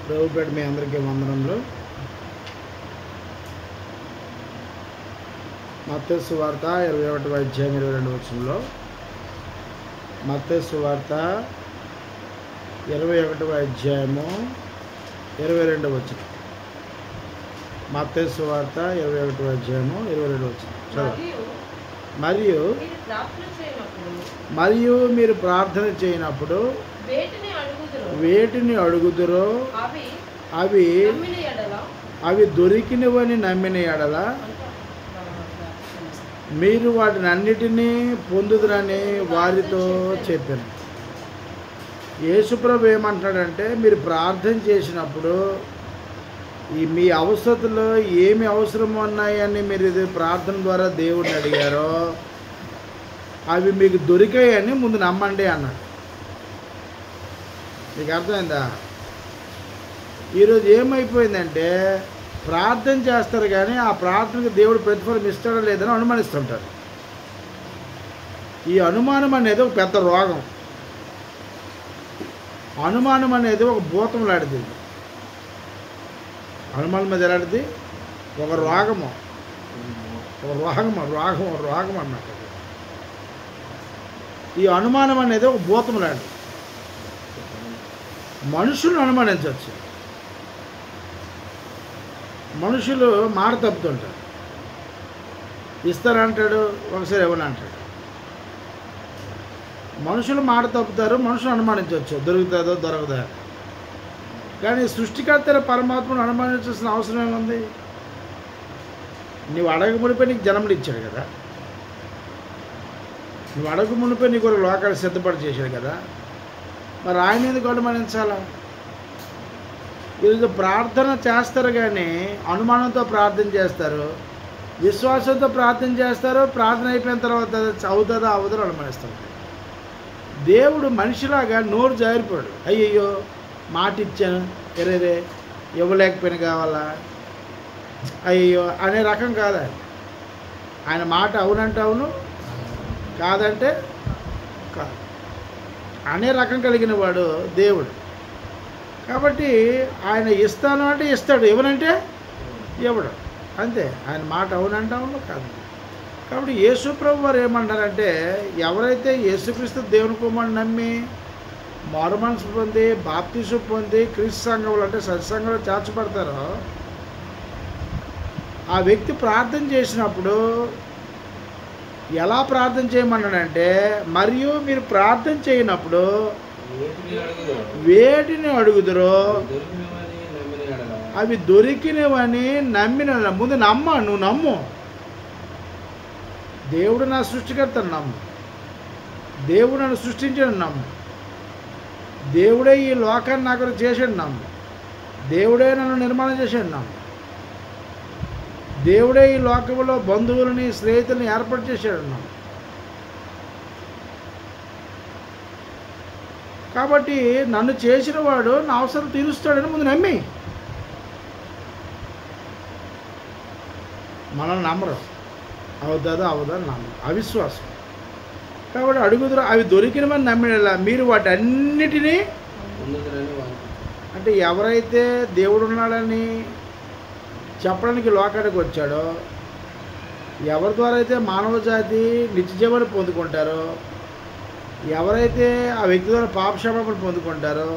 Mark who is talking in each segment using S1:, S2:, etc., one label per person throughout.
S1: ప్రభుపేట మీ అందరికీ వందనములు. మత్తయి సువార్త 21వ అధ్యాయం 22వ వచనంలో, మత్తయి సువార్త 21వ అధ్యాయము 22వ వచనం. మత్తయి సువార్త 21వ అధ్యాయము 22వ వచనం చదువు. మరియు మీరు ప్రార్థన చేయనప్పుడు వేటిని అడుగుదురో అవి దొరికినవని నమ్మిన ఎడల మీరు వాటిని అన్నిటినీ పొందుదురని వారితో చెప్పాను. యేసుప్రభు ఏమంటున్నాడంటే, మీరు ప్రార్థన చేసినప్పుడు మీ అవసరతలో ఏమి అవసరం ఉన్నాయని మీరు ఇది ప్రార్థన ద్వారా దేవుడిని అడిగారో అవి మీకు దొరికాయని ముందు నమ్మండి అన్నాడు. మీకు అర్థమైందా? ఈరోజు ఏమైపోయిందంటే, ప్రార్థన చేస్తారు కానీ ఆ ప్రార్థనకు దేవుడు ప్రతిఫలం ఇస్తాడో లేదని అనుమానిస్తుంటారు. ఈ అనుమానం అనేది ఒక పెద్ద రోగం. అనుమానం అనేది ఒక భూతం లాంటిది. అనుమానం మీద ఎలాంటిది? ఒక రోగము, రోగం అన్నట్టు. ఈ అనుమానం అనేది ఒక భూతం లాంటిది. మనుషులను అనుమానించవచ్చు. మనుషులు మాట తప్పుతుంటారు. ఇస్తారంటాడు, ఒకసారి ఇవ్వనంటాడు. మనుషులు మాట తప్పుతారు, మనుషులు అనుమానించవచ్చు, దొరుకుతుందో దొరకదా. కానీ సృష్టికర్త పరమాత్మను అనుమానించాల్సిన అవసరం ఏముంది? నువ్వు అడగ మునిపై నీకు జన్మలు ఇచ్చాడు కదా, నువ్వు అడగ మునిపై నీకు ఒక లోకాలు సిద్ధపడి చేశాడు కదా, మరి ఆయన ఎందుకు అనుమానించాలా? ఈరోజు ప్రార్థన చేస్తారు కానీ అనుమానంతో ప్రార్థన చేస్తారు, విశ్వాసంతో ప్రార్థన చేస్తారు. ప్రార్థన అయిపోయిన తర్వాత అవుతుందా అవుతుందో అనుమానిస్తారు. దేవుడు మనిషిలాగా నోరు జారిపోయాడు. అయ్యయ్యో మాట ఇచ్చాను, ఎరేరే ఇవ్వలేకపోయినా కావాలా, అయ్యో అనే రకం కాదు. ఆయన మాట అవునంటే అవును, కాదంటే కాదు అనే రకం కలిగిన వాడు దేవుడు. కాబట్టి ఆయన ఇస్తాను అంటే ఇస్తాడు, ఇవ్వనంటే ఇవ్వడు, అంతే. ఆయన మాట అవునంటే అవును, కాదు. కాబట్టి యేసుప్రభు వారు ఏమంటారంటే, ఎవరైతే యేసుక్రీస్తు దేవుని కుమారుని నమ్మి మారుమనసు పొంది బాప్తిసం పొంది క్రీస్తు సంఘంలో అంటే సత్సంగంలో చేర్చబడతారో ఆ వ్యక్తి ప్రార్థన చేసినప్పుడు ఎలా ప్రార్థన చేయమన్నాడంటే, మరియు మీరు ప్రార్థన చేయనప్పుడు వేటిని అడుగుదురో అవి దొరికినవని నమ్మిన. ముందు నువ్వు నమ్ము. దేవుడు నా సృష్టికర్తను నమ్ము. దేవుడు నన్ను సృష్టించాడు నమ్ము. దేవుడే ఈ లోకాన్ని నాకు చేశాడు నమ్ము. దేవుడే నన్ను నిర్మాణం చేశాడు నమ్ము. దేవుడే ఈ లోకంలో బంధువులని స్నేహితులని ఏర్పాటు చేశాడు నమ్ము. కాబట్టి నన్ను చేసిన వాడు నా అవసరం తీరుస్తాడని ముందు నమ్మి. మనల్ని నమ్మరు, అవుతుందో అవదని నమ్మరు, అవిశ్వాసం. కాబట్టి అడుగుదురు అవి దొరికినమని నమ్మినలా మీరు వాటి అన్నిటినీ అంటే ఎవరైతే దేవుడు ఉన్నాడని చెప్పడానికి లోకానికి వచ్చాడో, ఎవరి ద్వారా అయితే మానవ జాతి నిత్యజీవాన్ని పొందుకుంటారో, ఎవరైతే ఆ వ్యక్తి ద్వారా పాపక్షమాపణ పొందుకుంటారో,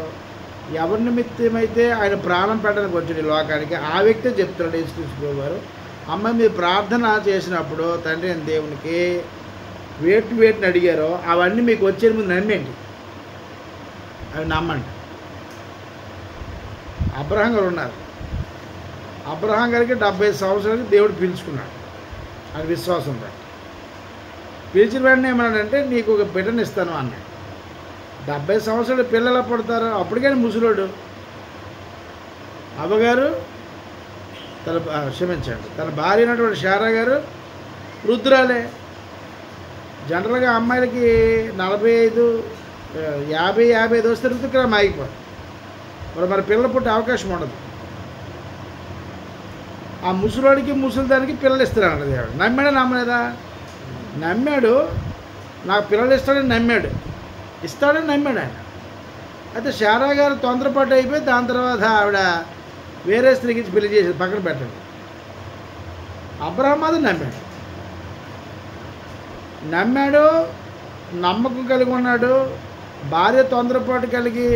S1: ఎవరి నిమిత్తమైతే ఆయన ప్రాణం పెట్టడానికి వచ్చాడు ఈ లోకానికి, ఆ వ్యక్తే చెప్తున్నాడు యేసుక్రీస్తు వారు. అమ్మ మీరు ప్రార్థన చేసినప్పుడు తండ్రి అయిన దేవునికి వేటిని అడిగారో అవన్నీ మీకు వచ్చే ముందు నమ్మేంటి, అవి నమ్మండి. అబ్రహాం గారు ఉన్నారు. అబ్రహాం గారికి 70 సంవత్సరాలకి దేవుడు పిలుచుకున్నాడు, అది విశ్వాసం బట్టి. పిలిచిన వెంటనే ఏమన్నాడంటే, నీకు ఒక బిడ్డను ఇస్తాను అన్నాడు. 70 సంవత్సరాలు పిల్లలు పడతారు, అప్పటికే ముసలోడు. అవ్వగారు తన భార్య అయినటువంటి శారా గారు వృద్ధురాలే. జనరల్గా అమ్మాయిలకి 45, 50 వస్తే ఋతుక్రమం ఆగిపోదు. మరి పిల్లలు పుట్టే అవకాశం ఉండదు. ఆ ముసలోడికి ముసలిదానికి పిల్లలు ఇస్తున్నాడు దేవుడు. నమ్మాడా నమ్మలేదా? నమ్మాడు. నాకు పిల్లలు ఇస్తాడని నమ్మాడు, ఇస్తాడని నమ్మాడు ఆయన. అయితే శారా గారు తొందరపాటు అయిపోయి దాని తర్వాత ఆవిడ వేరే స్త్రీకి ఇచ్చి పెళ్లి చేసేది, పక్కన పెట్టండి. అబ్రహాం అది నమ్మాడు, నమ్మకం కలిగి ఉన్నాడు. భార్య తొందరపాటు కలిగి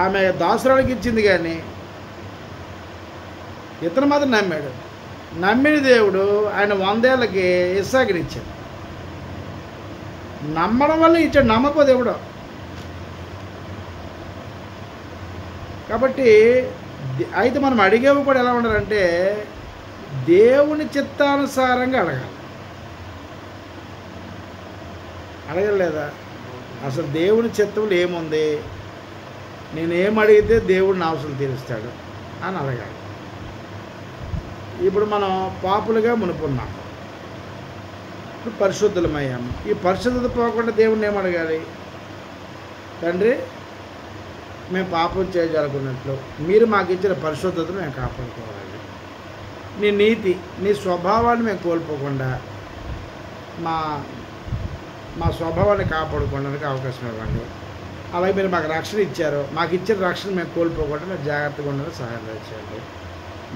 S1: ఆమె దాసురాలకి ఇచ్చింది, కానీ ఇతను మాత్రం నమ్మాడు. నమ్మిన దేవుడు ఆయన 100 ఏళ్ళకి ఇస్సాకుని ఇచ్చాడు. నమ్మడం వల్ల ఇచ్చాడు, నమ్మకో దేవుడు. కాబట్టి అయితే మనం అడిగేవి కూడా ఎలా ఉండాలంటే దేవుని చిత్తానుసారంగా అడగాలి. అడగలేదా? అసలు దేవుని చిత్తంలో ఏముంది, నేనేం అడిగితే దేవుడు నా అవసరం తీరుస్తాడు అని అడగాలి. ఇప్పుడు మనం పాపులుగా మునుపున్నాం, ఇప్పుడు పరిశుద్ధులమయ్యాము. ఈ పరిశుద్ధత పోకుండా దేవుడిని ఏం అడగాలి? తండ్రి, మేము పాపం చేయజాలకున్నట్లు మీరు మాకు ఇచ్చిన పరిశుద్ధతను మేము కాపాడుకోవాలి. నీ నీతి, నీ స్వభావాన్ని మేము కోల్పోకుండా మా స్వభావాన్ని కాపాడుకోవడానికి అవకాశం ఇవ్వండి. అలాగే మీరు మాకు రక్షణ ఇచ్చారు, మాకు ఇచ్చిన రక్షణ మేము కోల్పోకుండా మేము జాగ్రత్తగా ఉండడానికి సహాయం చేయండి.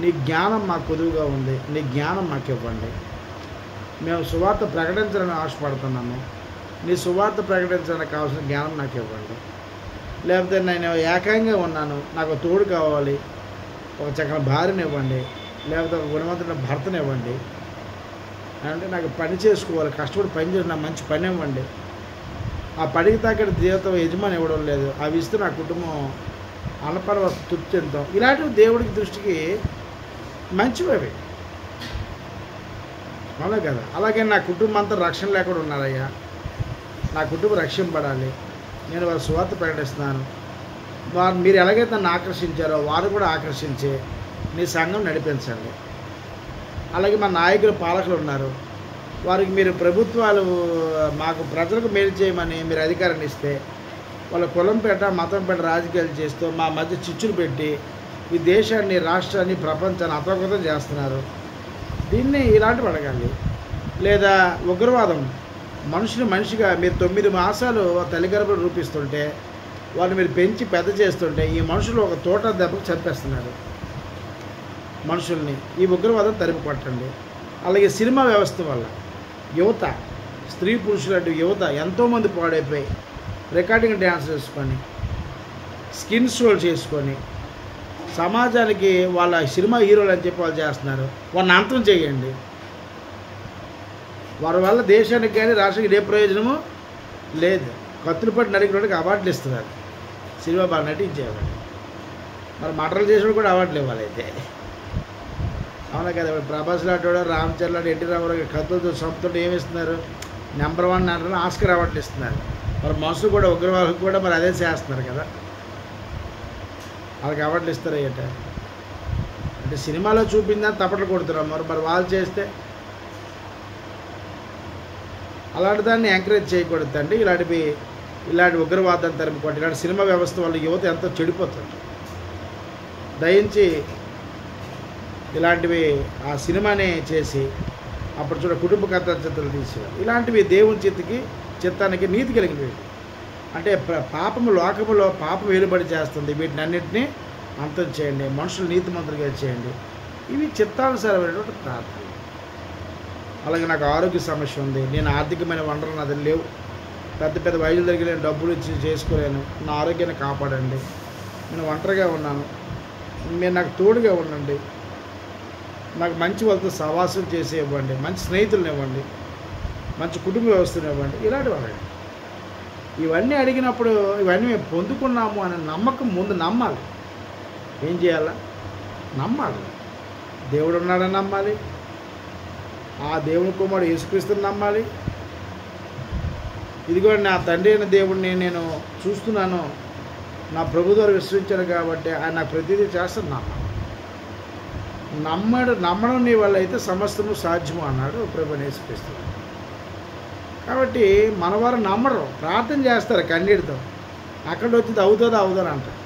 S1: నీ జ్ఞానం మాకు కొదువుగా ఉంది, నీ జ్ఞానం మాకు ఇవ్వండి. మేము సువార్త ప్రకటించాలని ఆశపడుతున్నాము, నీ సువార్త ప్రకటించడానికి కావాల్సిన జ్ఞానం నాకు ఇవ్వండి. లేకపోతే నేను ఏకాంగా ఉన్నాను, నాకు తోడు కావాలి, ఒక చక్కని భార్యని ఇవ్వండి, లేకపోతే ఒక గుణవంతుడైన భర్తను ఇవ్వండి. అంటే నాకు పని చేసుకోవాలి, కష్టపడి పని చేసి నాకు మంచి పని ఇవ్వండి. ఆ పనికి తగ్గ జీవితం యజమాని ఇవ్వడం లేదు, అవి ఇస్తూ నా కుటుంబం అన్నపర తృప్తి చెందుతాం. ఇలాంటివి దేవుడికి దృష్టికి మంచివి, అవునా కదా? అలాగే నా కుటుంబం అంతా రక్షణ లేకుండా ఉన్నారయ్యా, నా కుటుంబం రక్షింపబడాలి, నేను వారి సువార్త ప్రకటిస్తున్నాను. వారు మీరు ఎలాగైతే నన్ను ఆకర్షించారో వారు కూడా ఆకర్షించి నీ సంఘం నడిపించండి. అలాగే మా నాయకులు, పాలకులు ఉన్నారు, వారికి మీరు ప్రభుత్వాలు మాకు ప్రజలకు మేలు చేయమని మీరు అధికారాన్ని ఇస్తే వాళ్ళ కులం పేట, మతం పేట రాజకీయాలు చేస్తూ మా మధ్య చిచ్చులు పెట్టి ఈ దేశాన్ని, రాష్ట్రాన్ని, ప్రపంచాన్ని అతోగతం చేస్తున్నారు. దీన్ని ఇలాంటివి అడగాలి. లేదా ఉగ్రవాదం, మనిషిగా మీరు 9 మాసాలు తల్లిగర్భలు రూపిస్తుంటే వాళ్ళు మీరు పెంచి పెద్ద చేస్తుంటే ఈ మనుషులు ఒక తోట దెబ్బకు చంపేస్తున్నారు మనుషుల్ని. ఈ ఉగ్రవాదం తరిమి కొట్టండి. అలాగే సినిమా వ్యవస్థ వల్ల యువత, స్త్రీ పురుషులంటూ యువత ఎంతోమంది పాడైపోయి రికార్డింగ్ డ్యాన్స్ చేసుకొని, స్కిన్ షోలు చేసుకొని సమాజానికి వాళ్ళ సినిమా హీరోలు అని చెప్పి వాళ్ళు చేస్తున్నారు. వాళ్ళని అంతం చేయండి. వారి వల్ల దేశానికి కానీ రాష్ట్రానికి ఏ ప్రయోజనము లేదు. కత్తులు పట్టి నరికినోడికి అవార్డులు ఇస్తున్నారు, సినిమా బాగా నటించేవాడు. మరి మటర్లు చేసేవాడు కూడా అవార్డులు ఇవ్వాలి. అయితే అవునా కదా? ప్రభాస్ లాంటి వాడు, రామ్ చరణ్ లాంటి, ఎన్టీ రామారావు కత్తులతో చంపుతుంటే ఏమి ఇస్తున్నారు? నెంబర్ 1 అంటారు, ఆస్కర్ అవార్డులు ఇస్తున్నారు. మరి మనుషులు కూడా, ఉగ్రవాదులకు కూడా మరి అదే చేస్తున్నారు కదా, వాళ్ళకి అవార్డులు ఇస్తారు. అంటే సినిమాలో చూపిందని తప్పట్లు కొడుతున్నారు. మరి వాళ్ళు చేస్తే అలాంటి దాన్ని ఎంకరేజ్ చేయకూడదు అండి. ఇలాంటి ఉగ్రవాదాన్ని తరిమికోండి. ఇలాంటి సినిమా వ్యవస్థ వల్ల యువత ఎంతో చెడిపోతుంది. దయించి ఇలాంటివి ఆ సినిమానే చేసి అప్పుడు చూడ కుటుంబ కథలు తీసేవారు. ఇలాంటివి దేవుని చిత్తానికి నీతి కలిగినవి. అంటే పాపము, లోకములో పాపం వెలుబడి చేస్తుంది. వీటిని అన్నింటినీ అంతం చేయండి, మనుషులు నీతిమంతులుగా చేయండి. ఇవి చిత్తానుసారమైనటువంటి ప్రార్థన. అలాగే నాకు ఆరోగ్య సమస్య ఉంది, నేను ఆర్థికమైన వనరులు అది లేవు, పెద్ద వైద్యుల దగ్గర నేను డబ్బులు ఇచ్చి చేసుకోలేను, నా ఆరోగ్యాన్ని కాపాడండి. నేను ఒంటరిగా ఉన్నాను, మీరు నాకు తోడుగా ఉండండి, నాకు మంచి వాళ్ళతో సహవాసం చేసి ఇవ్వండి, మంచి స్నేహితులను ఇవ్వండి, మంచి కుటుంబ వ్యవస్థను ఇవ్వండి. ఇలాంటివి అడగండి. ఇవన్నీ అడిగినప్పుడు ఇవన్నీ మేము పొందుకున్నాము అనే నమ్మకం ముందు నమ్మాలి. ఏం చేయాలా? నమ్మాలి. దేవుడు ఉన్నాడని నమ్మాలి, ఆ దేవుని కుమారుడు యేసుక్రీస్తుని నమ్మాలి. ఇదిగో నా తండ్రి అయిన దేవుడిని నేను చూస్తున్నాను, నా ప్రభు ద్వారా విశ్వసించాను కాబట్టి ఆయన నాకు ప్రతిదీ చేస్తున్నాను. నమ్మడం నీ వల్ల అయితే సమస్తము సాధ్యము అన్నాడు ప్రభు యేసుక్రీస్తు. కాబట్టి మనవారు నమ్మరు, ప్రార్థన చేస్తారు కన్నీటితో, అక్కడ వచ్చింది అవుతుందా అంటారు.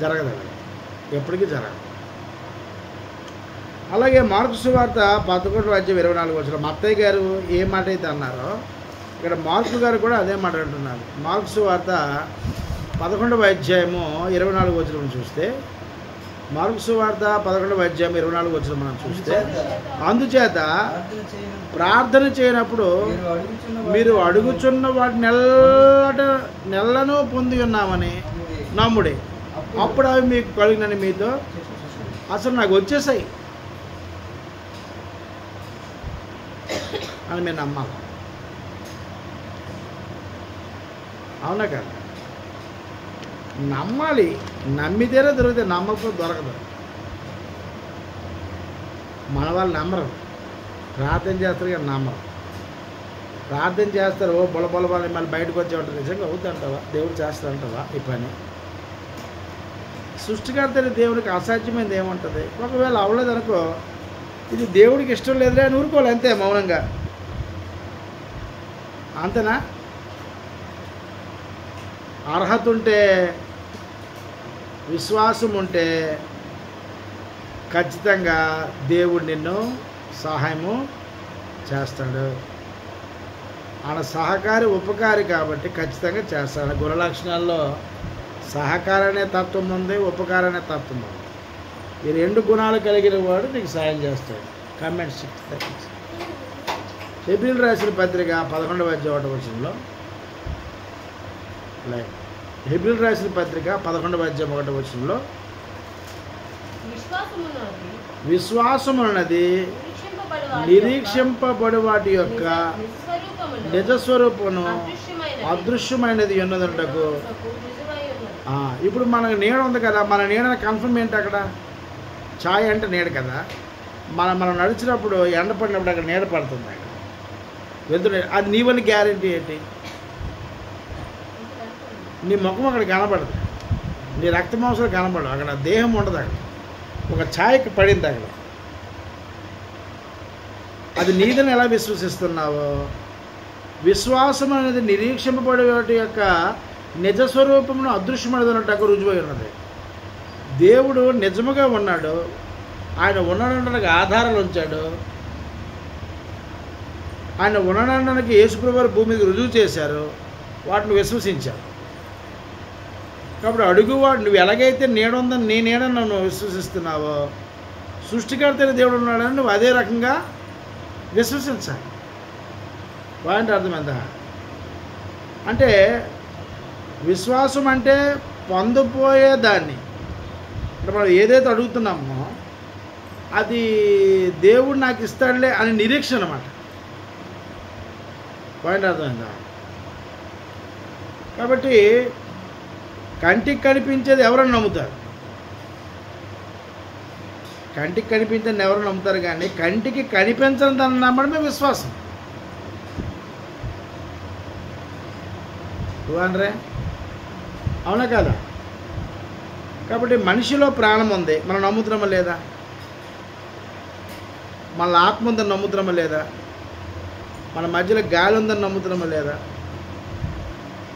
S1: జరగదు, ఎప్పటికీ జరగదు. అలాగే మార్కు సువార్త 11:24 మత్తయి గారు ఏ మాట అయితే అన్నారో ఇక్కడ మార్కు గారు కూడా అదే మాట అంటున్నారు. మార్కు సువార్త 11వ అధ్యాయము 24 వచనం చూస్తే, మార్కు సువార్త 11వ అధ్యాయం 24 వచనం మనం చూస్తే, అందుచేత ప్రార్థన చేయనప్పుడు మీరు అడుగుచున్న వాటి నెలను పొంది ఉన్నామని నమ్ముడే, అప్పుడు అవి మీకు కలిగినని మీతో అసలు నాకు వచ్చేసాయి అని మీరు నమ్మాలి. అవునా కదా? నమ్మాలి. నమ్మితేనే దొరుకుతాయి, నమ్మకపోతే దొరకదు. మన వాళ్ళు నమ్మరు, ప్రార్థన చేస్తారు కానీ నమ్మరు. ప్రార్థన చేస్తారు, ఓ బొలబొల మళ్ళీ బయటకు వచ్చే ఉంటుంది. నిజంగా అవుతుంటావా? దేవుడు చేస్తాడంటావా ఈ పని? సృష్టికర్తని దేవుడికి అసాధ్యమైనది ఏముంటుంది? ఒకవేళ అవ్వలేదనుకో, ఇది దేవుడికి ఇష్టం లేదులే అని ఊరుకోవాలి అంతే, మౌనంగా. అంతేనా? అర్హత ఉంటే, విశ్వాసం ఉంటే ఖచ్చితంగా దేవుడు నిన్ను సహాయము చేస్తాడు. ఆయన సహకారి ఉపకారి కాబట్టి ఖచ్చితంగా చేస్తాడు. గుణ లక్షణాల్లో సహకారం అనే తత్వం ఉంది, ఉపకారం అనే తత్వం ఉంది. ఈ రెండు గుణాలు కలిగిన వాడు నీకు సాయం చేస్తాడు. Comment 6 seconds. హెబ్రీయులకు రాసిన పత్రిక 11వ అధ్యాయం 1వ వచనంలో, హెబ్రీయులకు రాసిన పత్రిక 11వ అధ్యాయం 1వ వచనంలో, విశ్వాసమున్నది నిరీక్షింపబడు వాటి యొక్క నిజస్వరూపమును అదృశ్యమైనది ఉన్నదంటకు. ఇప్పుడు మనకు నీడ ఉంది కదా, మన నీడని కన్ఫర్మ్ ఏంటి? అక్కడ ఛాయ్ అంటే నీడ కదా. మనం నడిచినప్పుడు ఎండ పడినప్పుడు అక్కడ నీడ పడుతుంది, అక్కడ వెళ్తుండే. అది నీ వల్ల గ్యారంటీ ఏంటి? నీ ముఖం అక్కడ కనపడదు, నీ రక్త మాంసాలు కనపడదు, అక్కడ దేహం ఉండదు. అక్కడ ఒక ఛాయకి పడింది అక్కడ. అది నీదని ఎలా విశ్వసిస్తున్నావో, విశ్వాసం అనేది నిరీక్షింపబడే వాటి యొక్క నిజస్వరూపమును అదృశ్యమైనదన్నట్టు రుజువై ఉన్నది. దేవుడు నిజముగా ఉన్నాడు, ఆయన ఉండడానికి ఆధారాలు ఉంచాడు. ఆయన ఉండడానికి యేసుప్రభువు వారు భూమి మీద రుజువు చేశారు, వాటిని విశ్వసించారు. కాబట్టి అడుగువాడు, నువ్వు ఎలాగైతే నీడ ఉందని నీ నీడని నువ్వు విశ్వసిస్తున్నావో, సృష్టికర్త దేవుడు ఉన్నాడని నువ్వు అదే రకంగా విశ్వసించాలి. పాయింట్ అర్థమైందా? అంటే విశ్వాసం అంటే పొందపోయేదాన్ని, అంటే మనం ఏదైతే అడుగుతున్నామో అది దేవుడు నాకు ఇస్తాడులే అని నిరీక్షణ అన్నమాట. పాయింట్ అర్థమైందా? కాబట్టి కంటికి కనిపించేది ఎవరని నమ్ముతారు? కంటికి కనిపించేది ఎవరు నమ్ముతారు, కానీ కంటికి కనిపించని దాన్ని నమ్మడమే విశ్వాసం. అనరే అవునా కదా? కాబట్టి మనిషిలో ప్రాణం ఉంది, మనం నమ్ముతున్నామా లేదా? మన ఆత్మ ఉందని నమ్ముతున్నామా లేదా? మన మధ్యలో గాలి ఉందని నమ్ముతున్నామా లేదా?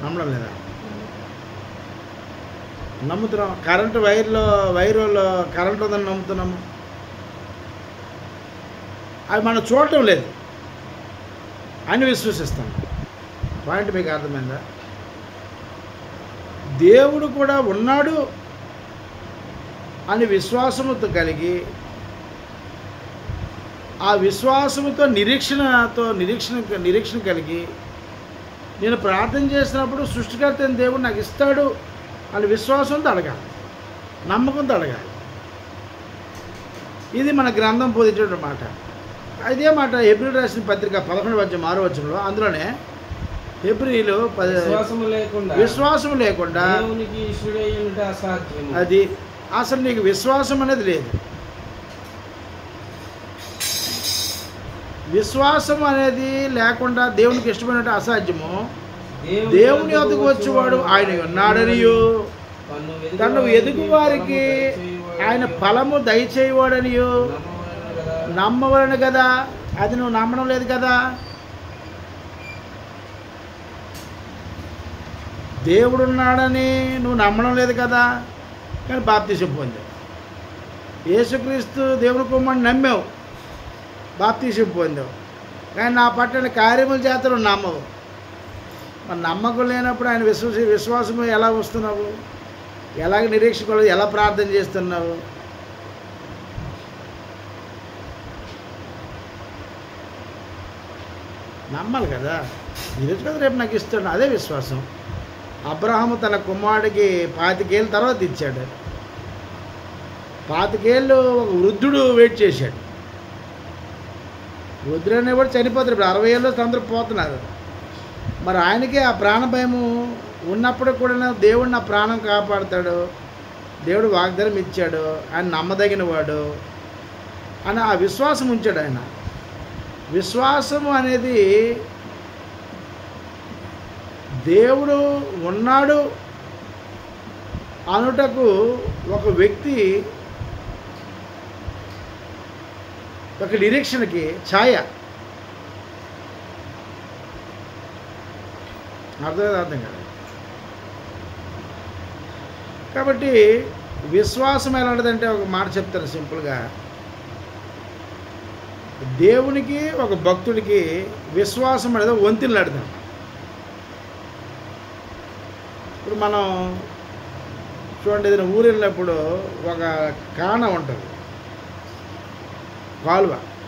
S1: నమ్మడం లేదా? నమ్ముతున్నాం. కరెంటు వైర్లో కరెంటు ఉందని నమ్ముతున్నాము, అవి మనం చూడటం లేదు అని విశ్వసిస్తాం. పాయింట్ మీకు అర్థమైందా? దేవుడు కూడా ఉన్నాడు అని విశ్వాసముతో కలిగి, ఆ విశ్వాసముతో నిరీక్షణ కలిగి నేను ప్రార్థన చేసినప్పుడు సృష్టికర్త అయిన దేవుడు నాకు ఇస్తాడు అని విశ్వాసంతో అడగాలి, నమ్మకంతో అడగాలి. ఇది మన గ్రంథం బోధించే మాట. అదే మాట హెబ్రీయులకు రాసిన పత్రిక 11వ అధ్యాయం 6వ వచనంలో, అందులోనే హెబ్రీయులు విశ్వాసం లేకుండా అది అసలు నీకు విశ్వాసం అనేది లేదు. విశ్వాసం అనేది లేకుండా దేవునికి ఇష్టమైనట్టు అసాధ్యము. దేవుని వద్దకు వచ్చేవాడు ఆయన ఉన్నాడనియు, తను ఎదుగు వారికి ఆయన ఫలము దయచేయవాడనియు నమ్మవలను కదా. అది నువ్వు నమ్మడం లేదు కదా. దేవుడు ఉన్నాడని నువ్వు నమ్మడం లేదు కదా, కానీ బాప్తిసం పొందావు. యేసుక్రీస్తు దేవుని కుమారుని నమ్మావు, బాప్తిసం పొందావు, కానీ నా పట్ల కార్యముల చేత నువ్వు నమ్మవు. మరి నమ్మకం లేనప్పుడు ఆయన విశ్వాసం ఎలా వస్తున్నావు, ఎలాగ నిరీక్షకులు, ఎలా ప్రార్థన చేస్తున్నావు? నమ్మాలి కదా. ఈరోజు కదా రేపు నాకు ఇస్తాడు, అదే విశ్వాసం. అబ్రహాము తన కుమారుడికి 25 ఏళ్ళ తర్వాత ఇచ్చాడు. 25 ఏళ్ళు ఒక వృద్ధుడు వెయిట్ చేశాడు. వృద్ధుడనే కూడా చనిపోతారు. ఇప్పుడు 60 ఏళ్ళు అందరూ పోతున్నారు. మరి ఆయనకి ఆ ప్రాణ భయము ఉన్నప్పుడు కూడా దేవుడు నా ప్రాణం కాపాడుతాడు, దేవుడు వాగ్దానం ఇచ్చాడు, ఆయన నమ్మదగిన వాడు అని ఆ విశ్వాసం ఉంచాడు ఆయన. విశ్వాసము అనేది దేవుడు ఉన్నాడు అనుటకు ఒక వ్యక్తి ఒక నిరీక్షణకి ఛాయ. అర్థం కాదు. కాబట్టి విశ్వాసం ఎలాంటిదంటే ఒక మాట చెప్తాను సింపుల్గా. దేవునికి ఒక భక్తుడికి విశ్వాసం అనేది వంతెనలాడతాం. ఇప్పుడు మనం చూడండి, ఏదైనా ఊరు వెళ్ళినప్పుడు ఒక కాన ఉంటుంది,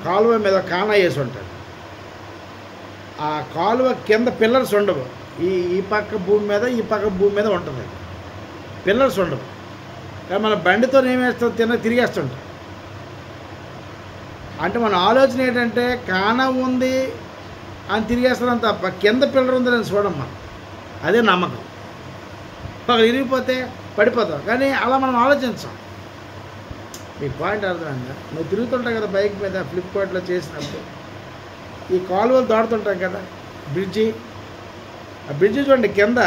S1: కాలువ మీద కాన వేసి ఉంటుంది. ఆ కాలువ కింద పిల్లర్స్ ఉండవు. ఈ పక్క భూమి మీద ఈ పక్క భూమి మీద ఉంటుంది, పిల్లర్స్ ఉండవు. కానీ మన బండితో ఏమేస్తాం, తిరిగేస్తుంటాం. అంటే మన ఆలోచన ఏంటంటే కాన ఉంది అని తిరిగేస్తున్నాం తప్ప కింద పిల్లర్ ఉందని చూడం మనం. అదే నమ్మకం. ఇరిగిపోతే పడిపోతాం, కానీ అలా మనం ఆలోచించాం. మీ పాయింట్ అర్థమైందా? నువ్వు తిరుగుతుంటావు కదా బైక్ మీద, ఫ్లిప్కార్ట్లో చేసినప్పుడు ఈ కాలువలు దాడుతుంటాం కదా, బ్రిడ్జి. ఆ బ్రిడ్జి చూడండి, కింద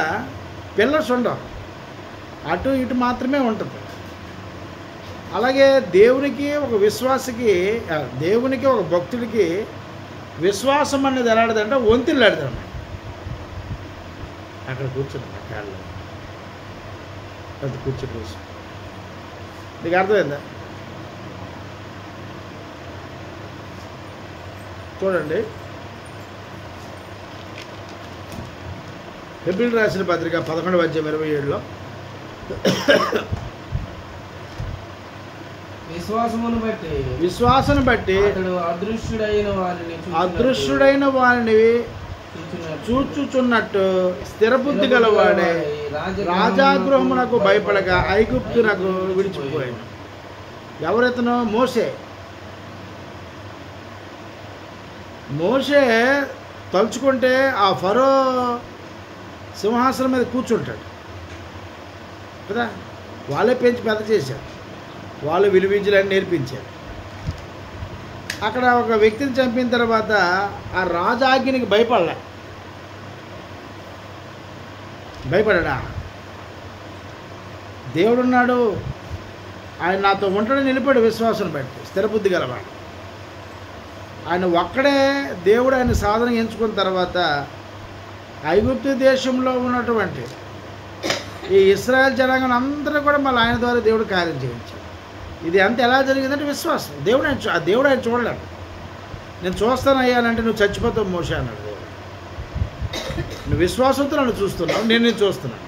S1: పిల్లర్స్ ఉండవు, అటు ఇటు మాత్రమే ఉంటుంది. అలాగే దేవునికి ఒక విశ్వాసకి, దేవునికి ఒక భక్తుడికి విశ్వాసం అనేది ఎలాంటిదంటే వంతెనలాడతాడు. అక్కడ కూర్చుంది కాళ్ళు, అది కూర్చుని నీకు అర్థమైందా? చూడండి, హెబ్రీయులకు రాసిన పత్రిక 11:27 విశ్వాసను బట్టి అదృశ్యుడైన వారిని చూచుచున్నట్టు స్థిరబుద్ధి గలవాడే రాజాగృహమునకు భయపడక ఐగుప్తునకు విడిచిపోయాడు. ఎవరెతనో? మోషే తలుచుకుంటే ఆ ఫరో సింహాసనం మీద కూర్చుంటాడు కదా. వాళ్ళే పెంచి పెద్ద చేశారు, వాళ్ళు విలువింజలని నేర్పించారు. అక్కడ ఒక వ్యక్తిని చంపిన తర్వాత ఆ రాజాజ్ఞనికి భయపడ్డా. దేవుడున్నాడు, ఆయన నాతో ఉంటాడని నిలిపాడు. విశ్వాసం బట్టి స్థిరబుద్ధి గలవాడు. ఆయన ఒక్కడే దేవుడు ఆయన సాధన ఎంచుకున్న తర్వాత ఐగుప్తు దేశంలో ఉన్నటువంటి ఈ ఇశ్రాయేల్ జనాంగం అందరూ కూడా మళ్ళీ ఆయన ద్వారా దేవుడు కార్యం చేయించాడు. ఇది అంత ఎలా జరిగిందంటే విశ్వాసం. దేవుడు ఆయన చూడలేడు. నేను చూస్తాను అయ్యానంటే నువ్వు చచ్చిపోతావు మోషే అన్నాడు దేవుడు. నువ్వు విశ్వాసంతో నన్ను చూస్తున్నావు, నేను చూస్తున్నాను.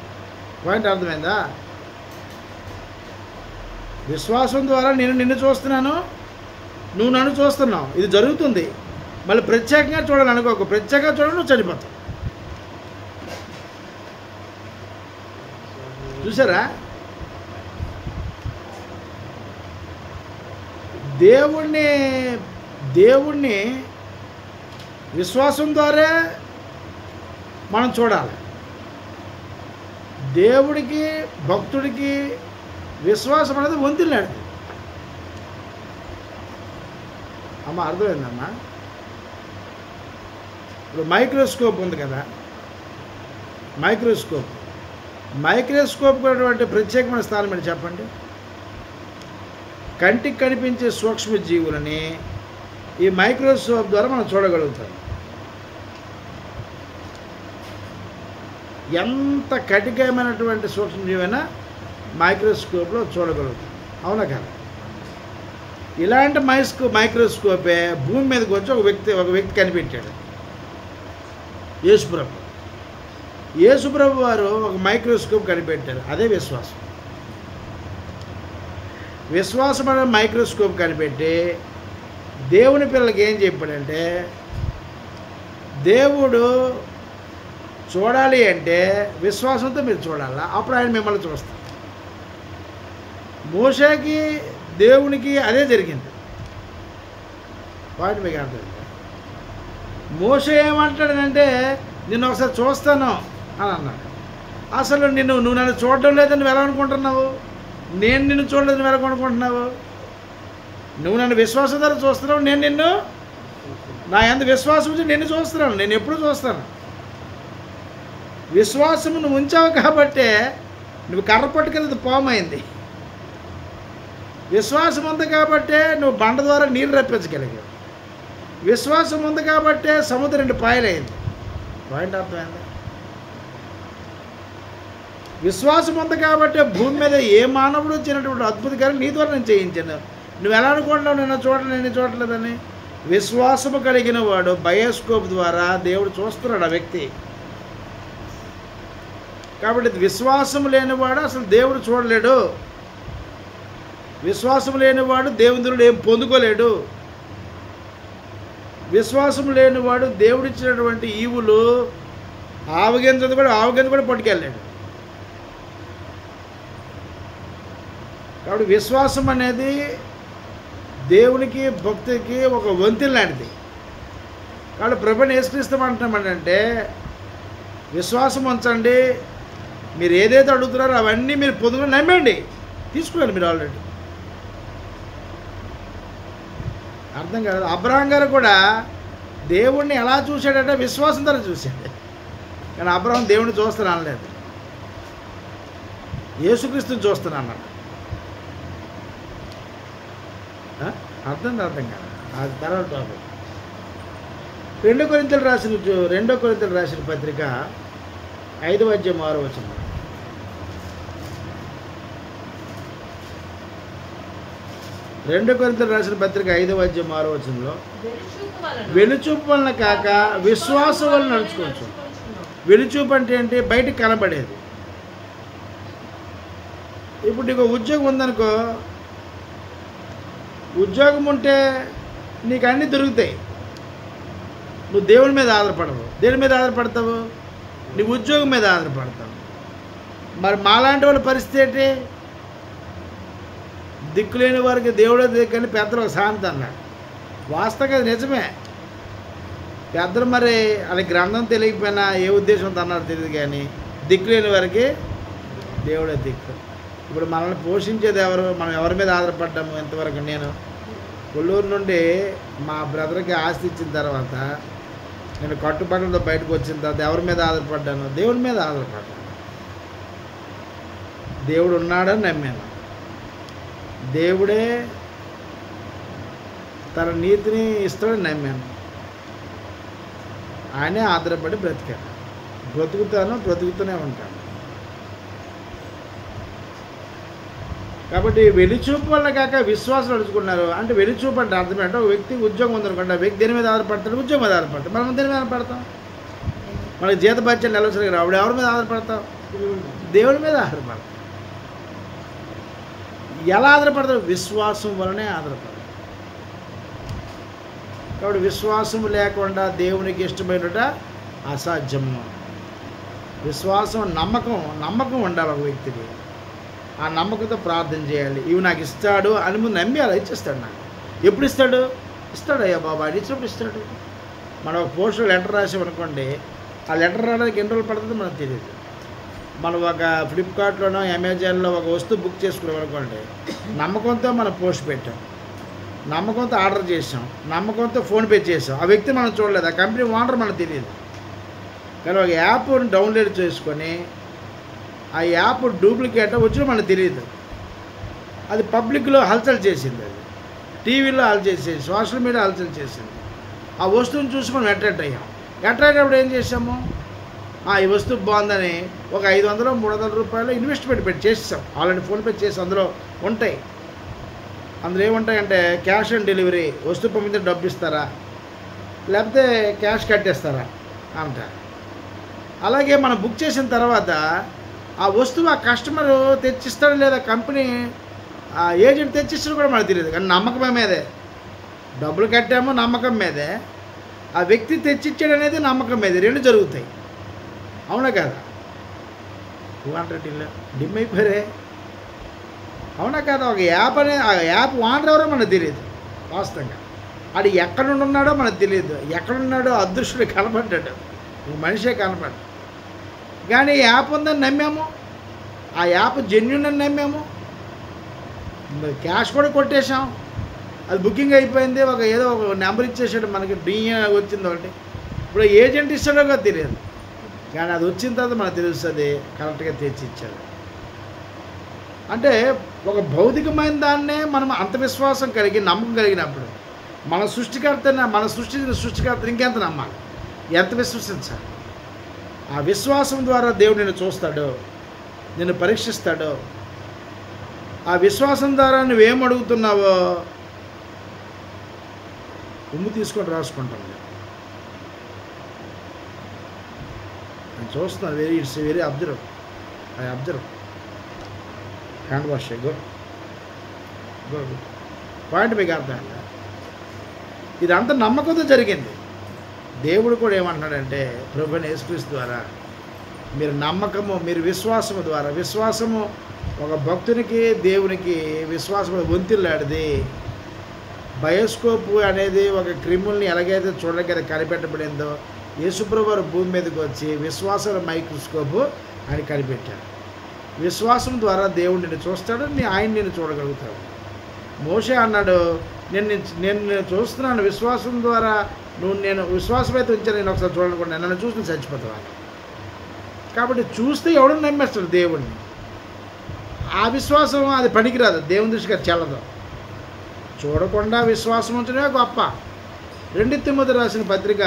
S1: పాయింట్ అర్థమైందా? విశ్వాసం ద్వారా నేను నిన్ను చూస్తున్నాను, నువ్వు నన్ను చూస్తున్నావు. ఇది జరుగుతుంది. మళ్ళీ ప్రత్యేకంగా చూడాలి అనుకోకు. ప్రత్యేకంగా చూడాలి, నువ్వు చనిపోతావు. చూసారా? దేవుణ్ణి విశ్వాసం ద్వారా మనం చూడాలి. దేవుడికి భక్తుడికి విశ్వాసం అనేది వంతెనలాంటిది. అమ్మ అర్థమైందమ్మా? ఇప్పుడు మైక్రోస్కోప్ ఉంది కదా, మైక్రోస్కోప్ ఉన్నటువంటి ప్రత్యేకమైన స్థానం ఏంటి చెప్పండి? కంటికి కనిపించే సూక్ష్మజీవులని ఈ మైక్రోస్కోప్ ద్వారా మనం చూడగలుగుతాం. ఎంత కఠినమైనటువంటి సూక్ష్మజీవైనా మైక్రోస్కోప్లో చూడగలుగుతాం. అవునా కదా? ఇలాంటి మైక్రోస్కోపే భూమి మీదకి వచ్చి ఒక వ్యక్తి కనిపెట్టాడు, యేసుప్రభు. యేసుప్రభు వారు ఒక మైక్రోస్కోప్ కనిపెట్టారు, అదే విశ్వాసం. విశ్వాసం అనే మైక్రోస్కోప్ కనిపెట్టి దేవుని పిల్లలకి ఏం చెప్పాడంటే, దేవుడు చూడాలి అంటే విశ్వాసంతో మీరు చూడాలా, అప్పుడు ఆయన మిమ్మల్ని చూస్తారు. మోషేకి దేవునికి అదే జరిగింది. వాటి మీకు అర్థం. మోషే ఏమంటాడనంటే, నిన్ను ఒకసారి చూస్తాను అని అన్నాడు. అసలు నువ్వు నన్ను చూడడం లేదని నువ్వు ఎలా అనుకుంటున్నావు? నేను నిన్ను చూడలేదు నువ్వు ఎలా అనుకుంటున్నావు? నువ్వు నన్ను విశ్వాసం ద్వారా చూస్తున్నావు, నేను నిన్ను నా యందు విశ్వాసం ఉంచి నిన్ను చూస్తున్నాను. నేను ఎప్పుడు చూస్తాను. విశ్వాసం నువ్వు ఉంచావు కాబట్టే నువ్వు కర్ర పట్టుకెళ్ళి పామైంది. విశ్వాసం ఉంది కాబట్టే నువ్వు బండ ద్వారా నీళ్ళు రప్పించగలిగావు. విశ్వాసం ఉంది కాబట్టే సముద్రం 2 పాయలైంది. పాయింట్ అర్థమైంది. విశ్వాసం ఉంది కాబట్టి భూమి మీద ఏ మానవుడు వచ్చినటువంటి అద్భుత కార్యం నీ ద్వారా నేను చేయించాను. నువ్వు ఎలా అనుకుంటున్నావు నిన్న చూడలేదు నేను చూడలేదని? విశ్వాసము కలిగిన వాడు బయోస్కోప్ ద్వారా దేవుడు చూస్తున్నాడు ఆ వ్యక్తి. కాబట్టి విశ్వాసం లేనివాడు అసలు దేవుడు చూడలేడు. విశ్వాసం లేనివాడు దేవుని ఏం పొందుకోలేడు. విశ్వాసం లేనివాడు దేవుడిచ్చినటువంటి ఈవులు ఆవగింజ కూడా పట్టుకెళ్ళాడు. కాబట్టి విశ్వాసం అనేది దేవునికి భక్తికి ఒక వంతెన లాంటిది. కాబట్టి ప్రభుని యేసుక్రీస్తమంటామంటే విశ్వాసం ఉంచండి, మీరు ఏదైతే అడుగుతున్నారో అవన్నీ మీరు పొందుకొని నమ్మండి, తీసుకున్నారు మీరు ఆల్రెడీ. అర్థం కాదు. అబ్రహాం గారు కూడా దేవుణ్ణి ఎలా చూశాడంటే విశ్వాసం ద్వారా చూశాడు. కానీ అబ్రహాం దేవుణ్ణి చూస్తాను అనలేదు, యేసుక్రీస్తుని చూస్తాను అన్నాడు. అర్థం కాదు. అది తర్వాత టాపిక్. 2 కొరింథీయులకు రాసిన పత్రిక 5వ అధ్యాయం 6వ వచనం. 2 కొరింథీయులకు రాసిన పత్రిక 5వ అధ్యాయం 6వ వచనంలో, వెలుచూపు వలన కాక విశ్వాసం వలన నడుచుకోవచ్చు. వెలుచూపు అంటే ఏంటి? బయటికి కనబడేది. ఇప్పుడు నీకు ఉద్యోగం ఉందనుకో, ఉద్యోగం ఉంటే నీకు అన్నీ దొరుకుతాయి, నువ్వు దేవుని మీద ఆధారపడవు. దేని మీద ఆధారపడతావు? నీ ఉద్యోగం మీద ఆధారపడతావు. మరి మాలాంటి వాళ్ళ పరిస్థితి ఏంటి? దిక్కులేని వారికి దేవుడే దిక్కని పెద్దలు ఒక సామెత అన్నాడు. వాస్తవంగా నిజమే. పెద్దలు మరి అది గ్రంథం తెలియకపోయినా ఏ ఉద్దేశంతో అన్నారు తెలియదు, కానీ దిక్కులేని వారికి దేవుడే దిక్కు. ఇప్పుడు మనల్ని పోషించేది ఎవరు? మనం ఎవరి మీద ఆధారపడ్డాము ఇంతవరకు? నేను కొల్లూరు నుండి మా బ్రదర్కి ఆస్తి ఇచ్చిన తర్వాత, నేను కట్టుబడులతో బయటకు వచ్చిన తర్వాత ఎవరి మీద ఆధారపడ్డాను? దేవుడి మీద ఆధారపడ్డాను. దేవుడు ఉన్నాడని నమ్మాను. దేవుడే తన నీతిని ఇస్తాడని నమ్మాను. ఆయనే ఆధారపడి బ్రతికాను, బ్రతుకుతూనే ఉంటాను. కాబట్టి వెలిచూపు వల్ల కాక విశ్వాసం నడుచుకున్నారు. అంటే వెలిచూపు అంటే అర్థం ఏంటంటే, ఒక వ్యక్తి ఉద్యోగం ఉందనుకోండి, ఆ వ్యక్తి దేని మీద ఆధారపడతాడు? ఉద్యోగం మీద ఆధారపడతాడు. మనం దేని మీద ఆధారపడతాం? మనకి జీతభత్యాలు నెలసరిగా రావు. ఎవరి మీద ఆధారపడతాం? దేవుడి మీద ఆధారపడతాం. ఎలా ఆధారపడతాడు? విశ్వాసం వలనే ఆధారపడతాడు. కాబట్టి విశ్వాసం లేకుండా దేవునికి ఇష్టమైనట అసాధ్యము. విశ్వాసం, నమ్మకం ఉండాలి ఒక వ్యక్తికి. ఆ నమ్మకంతో ప్రార్థన చేయాలి. ఇవి నాకు ఇస్తాడు అని ముందు నమ్మి అలా ఇచ్చేస్తాడు. నాకు ఎప్పుడు ఇస్తాడు? అయ్యా బాబా అని ఇచ్చినప్పుడు ఇస్తాడు. మనం ఒక పోస్టర్ లెటర్ రాసామనుకోండి, ఆ లెటర్ రావడానికి ఎన్ని రోజులు పడుతుందో మనకు తెలియదు. మనం ఒక ఫ్లిప్కార్ట్లోనో అమెజాన్లో ఒక వస్తువు బుక్ చేసుకున్నాం అనుకోండి, నమ్మకంతో మనం పోస్ట్ పెట్టాం, నమ్మకంతో ఆర్డర్ చేసాం, నమ్మకంతో ఫోన్పే చేసాం. ఆ వ్యక్తి మనం చూడలేదు, ఆ కంపెనీ ఓనర్ మనకు తెలియదు. కానీ ఒక యాప్ని డౌన్లోడ్ చేసుకొని ఆ యాప్ డూప్లికేట్ వచ్చిన మనకు తెలియదు. అది పబ్లిక్లో హల్చల్ చేసింది, అది టీవీలో హల్చల్ చేసింది, సోషల్ మీడియా హల్చల్ చేసింది. ఆ వస్తువుని చూసి మనం అట్రాక్ట్ అయ్యాం. అట్రాక్ట్ అప్పుడు ఏం చేసాము? ఈ వస్తువు బాగుందని ఒక 500-300 రూపాయలు ఇన్వెస్ట్మెంట్ చేసాం. ఆల్రెడీ ఫోన్పే చేసి అందులో ఉంటాయి. అందులో ఏముంటాయంటే క్యాష్ ఆన్ డెలివరీ, వస్తువు పంపితే డబ్బు ఇస్తారా లేకపోతే క్యాష్ కట్టేస్తారా అంట. అలాగే మనం బుక్ చేసిన తర్వాత ఆ వస్తువు ఆ కస్టమరు తెచ్చిస్తాడు లేదా కంపెనీ ఆ ఏజెంట్ తెచ్చిస్తాడు కూడా మనకు తెలియదు, కానీ నమ్మకం మీదే. డబ్బులు కట్టామో నమ్మకం మీదే, ఆ వ్యక్తి తెచ్చిచ్చాడు అనేది నమ్మకం మీదే, రెండు జరుగుతాయి. అవునా కదా? 200 డిమ్ అయిపోయారే. అవునా కదా? ఒక యాప్ ఆ యాప్ ఓనర్ ఎవరో మనకు తెలియదు వాస్తవంగా. అది ఎక్కడుండి ఉన్నాడో మనకు తెలియదు, ఎక్కడున్నాడో అదృష్టుడు కనపడ్డాడు, మనిషే కనపడ్డాడు. కానీ యాప్ ఉందని నమ్మాము, ఆ యాప్ జెన్యూన్ అని నమ్మాము, క్యాష్ కూడా కొట్టేశాం, అది బుకింగ్ అయిపోయింది. ఏదో ఒక నెంబర్ ఇచ్చేసాడు మనకి, వచ్చింది ఒకటి. ఇప్పుడు ఏజెంట్ ఇస్తాడో కూడా తెలియదు, కానీ అది వచ్చిన తర్వాత మనకు తెలుస్తుంది కరెక్ట్గా తెచ్చి ఇచ్చాడు. అంటే ఒక భౌతికమైన దాన్నే మనం అంత విశ్వాసం కలిగి నమ్మకం కలిగినప్పుడు మన సృష్టికర్తని ఇంకెంత నమ్మాలి, ఎంత విశ్వసించాలి? ఆ విశ్వాసం ద్వారా దేవుడు నిన్ను చూస్తాడు, నిన్ను పరీక్షిస్తాడు. ఆ విశ్వాసం ద్వారా నువ్వేం అడుగుతున్నావో ఉమ్ము తీసుకొని రాసుకుంటాను. నేను చూస్తున్నాను, it's very observe. Hand wash go point మీకు అర్థం. ఇదంతా నమ్మకంతో జరిగింది. దేవుడు కూడా ఏమంటున్నాడంటే ప్రభువైన యేసుక్రీస్తు ద్వారా మీరు నమ్మకము, మీరు విశ్వాసము ద్వారా, విశ్వాసము ఒక భక్తునికి దేవునికి విశ్వాసము వంతిల్లాడిది. బయోస్కోప్ అనేది ఒక క్రిముల్ని ఎలాగైతే చూడడానికి కనిపెట్టబడిందో, యేసుప్రభు వారు భూమి మీదకి వచ్చి విశ్వాస మైక్రోస్కోప్ ఆయన కనిపెట్టాడు. విశ్వాసం ద్వారా దేవుడు నిన్ను చూస్తాడు, ఆయన నిన్ను చూడగలుగుతాడు. మోషే అన్నాడు, నేను చూస్తున్నాను విశ్వాసం ద్వారా, నేను విశ్వాసం అయితే ఉంచాను, నేను ఒకసారి చూడనుకుంటా, నన్ను చూసి చచ్చిపోతాను. కాబట్టి చూస్తే ఎవడని నమ్మేస్తాడు దేవుడిని. ఆ విశ్వాసం అది పనికిరాదు, దేవుని దృష్టికి చెల్లదు. చూడకుండా విశ్వాసం ఉంచడమే గొప్ప. 2 తిమోతి రాసిన పత్రిక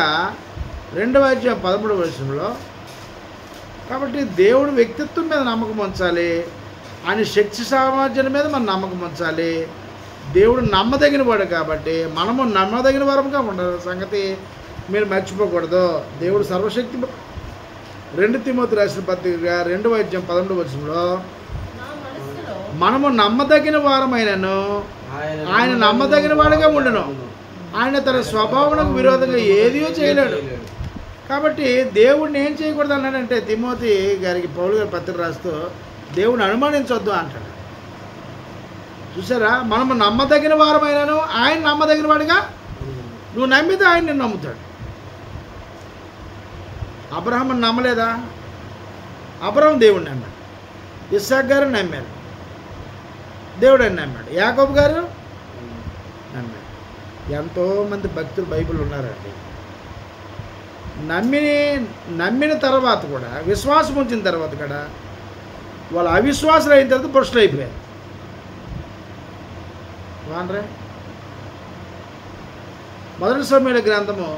S1: 2:13 కాబట్టి దేవుడు వ్యక్తిత్వం మీద నమ్మకం ఉంచాలి, ఆయన శక్తి సామర్థ్యం మీద మనం నమ్మకం ఉంచాలి. దేవుడు నమ్మదగిన వాడు కాబట్టి మనము నమ్మదగిన వారముగా ఉండాలి. సంగతి మీరు మర్చిపోకూడదు. దేవుడు సర్వశక్తి. 2 తిమోతి రాసిన పత్రిక 2:13 మనము నమ్మదగిన వారమైనను ఆయన నమ్మదగిన వాడుగా ఉండును, ఆయన తన స్వభావమునకు విరోధంగా ఏదియో చేయలేడు. కాబట్టి దేవుడిని ఏం చేయకూడదు అన్నాడంటే తిమోతి గారికి పౌలు గారి పత్రిక రాస్తూ దేవుడిని అనుమానించొద్దు అంటాడు. చూసారా? మనము నమ్మదగిన వారమైనాను ఆయన నమ్మదగిన వాడుగా, నువ్వు నమ్మితే ఆయన నిన్ను నమ్ముతాడు. అబ్రహాము నమ్మలేదా? అబ్రహాం దేవుడిని నమ్మాడు, ఇస్సాక్ గారు నమ్మారు, దేవుడు అని నమ్మాడు, యాకోబు గారు నమ్మాడు. ఎంతోమంది భక్తులు బైబిల్ ఉన్నారండి. నమ్మిన తర్వాత కూడా, విశ్వాసం ఉంచిన తర్వాత కూడా వాళ్ళు అవిశ్వాసులు అయిన తర్వాత భ్రష్టులు అయిపోయారు. వానరే మొదటి సమూయేలు గ్రంథము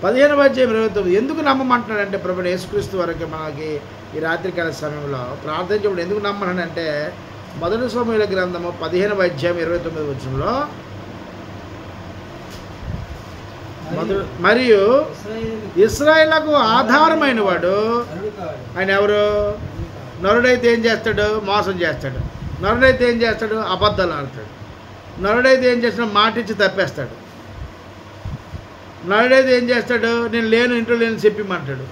S1: 15:29 ఎందుకు నమ్మమంటున్నాడంటే ప్రభువైన యేసుక్రీస్తు వరకు మనకి ఈ రాత్రికాల సమయంలో ప్రార్థించినప్పుడు ఎందుకు నమ్మన్నాడంటే మొదటి సమూయేలు గ్రంథము 15:29 మరియు ఇశ్రాయేలుకు ఆధారమైన వాడు ఆయన ఎవరు? నరుడైతే ఏం చేస్తాడు? మోసం చేస్తాడు. నరుడైతే ఏం చేస్తాడు? అబద్ధాలు ఆడతాడు. నరుడైతే ఏం చేస్తాడు? మాట ఇచ్చి తప్పేస్తాడు. నరుడైతే ఏం చేస్తాడు? నేను లేను, ఇంట్లో లేని చెప్పిమంటాడు.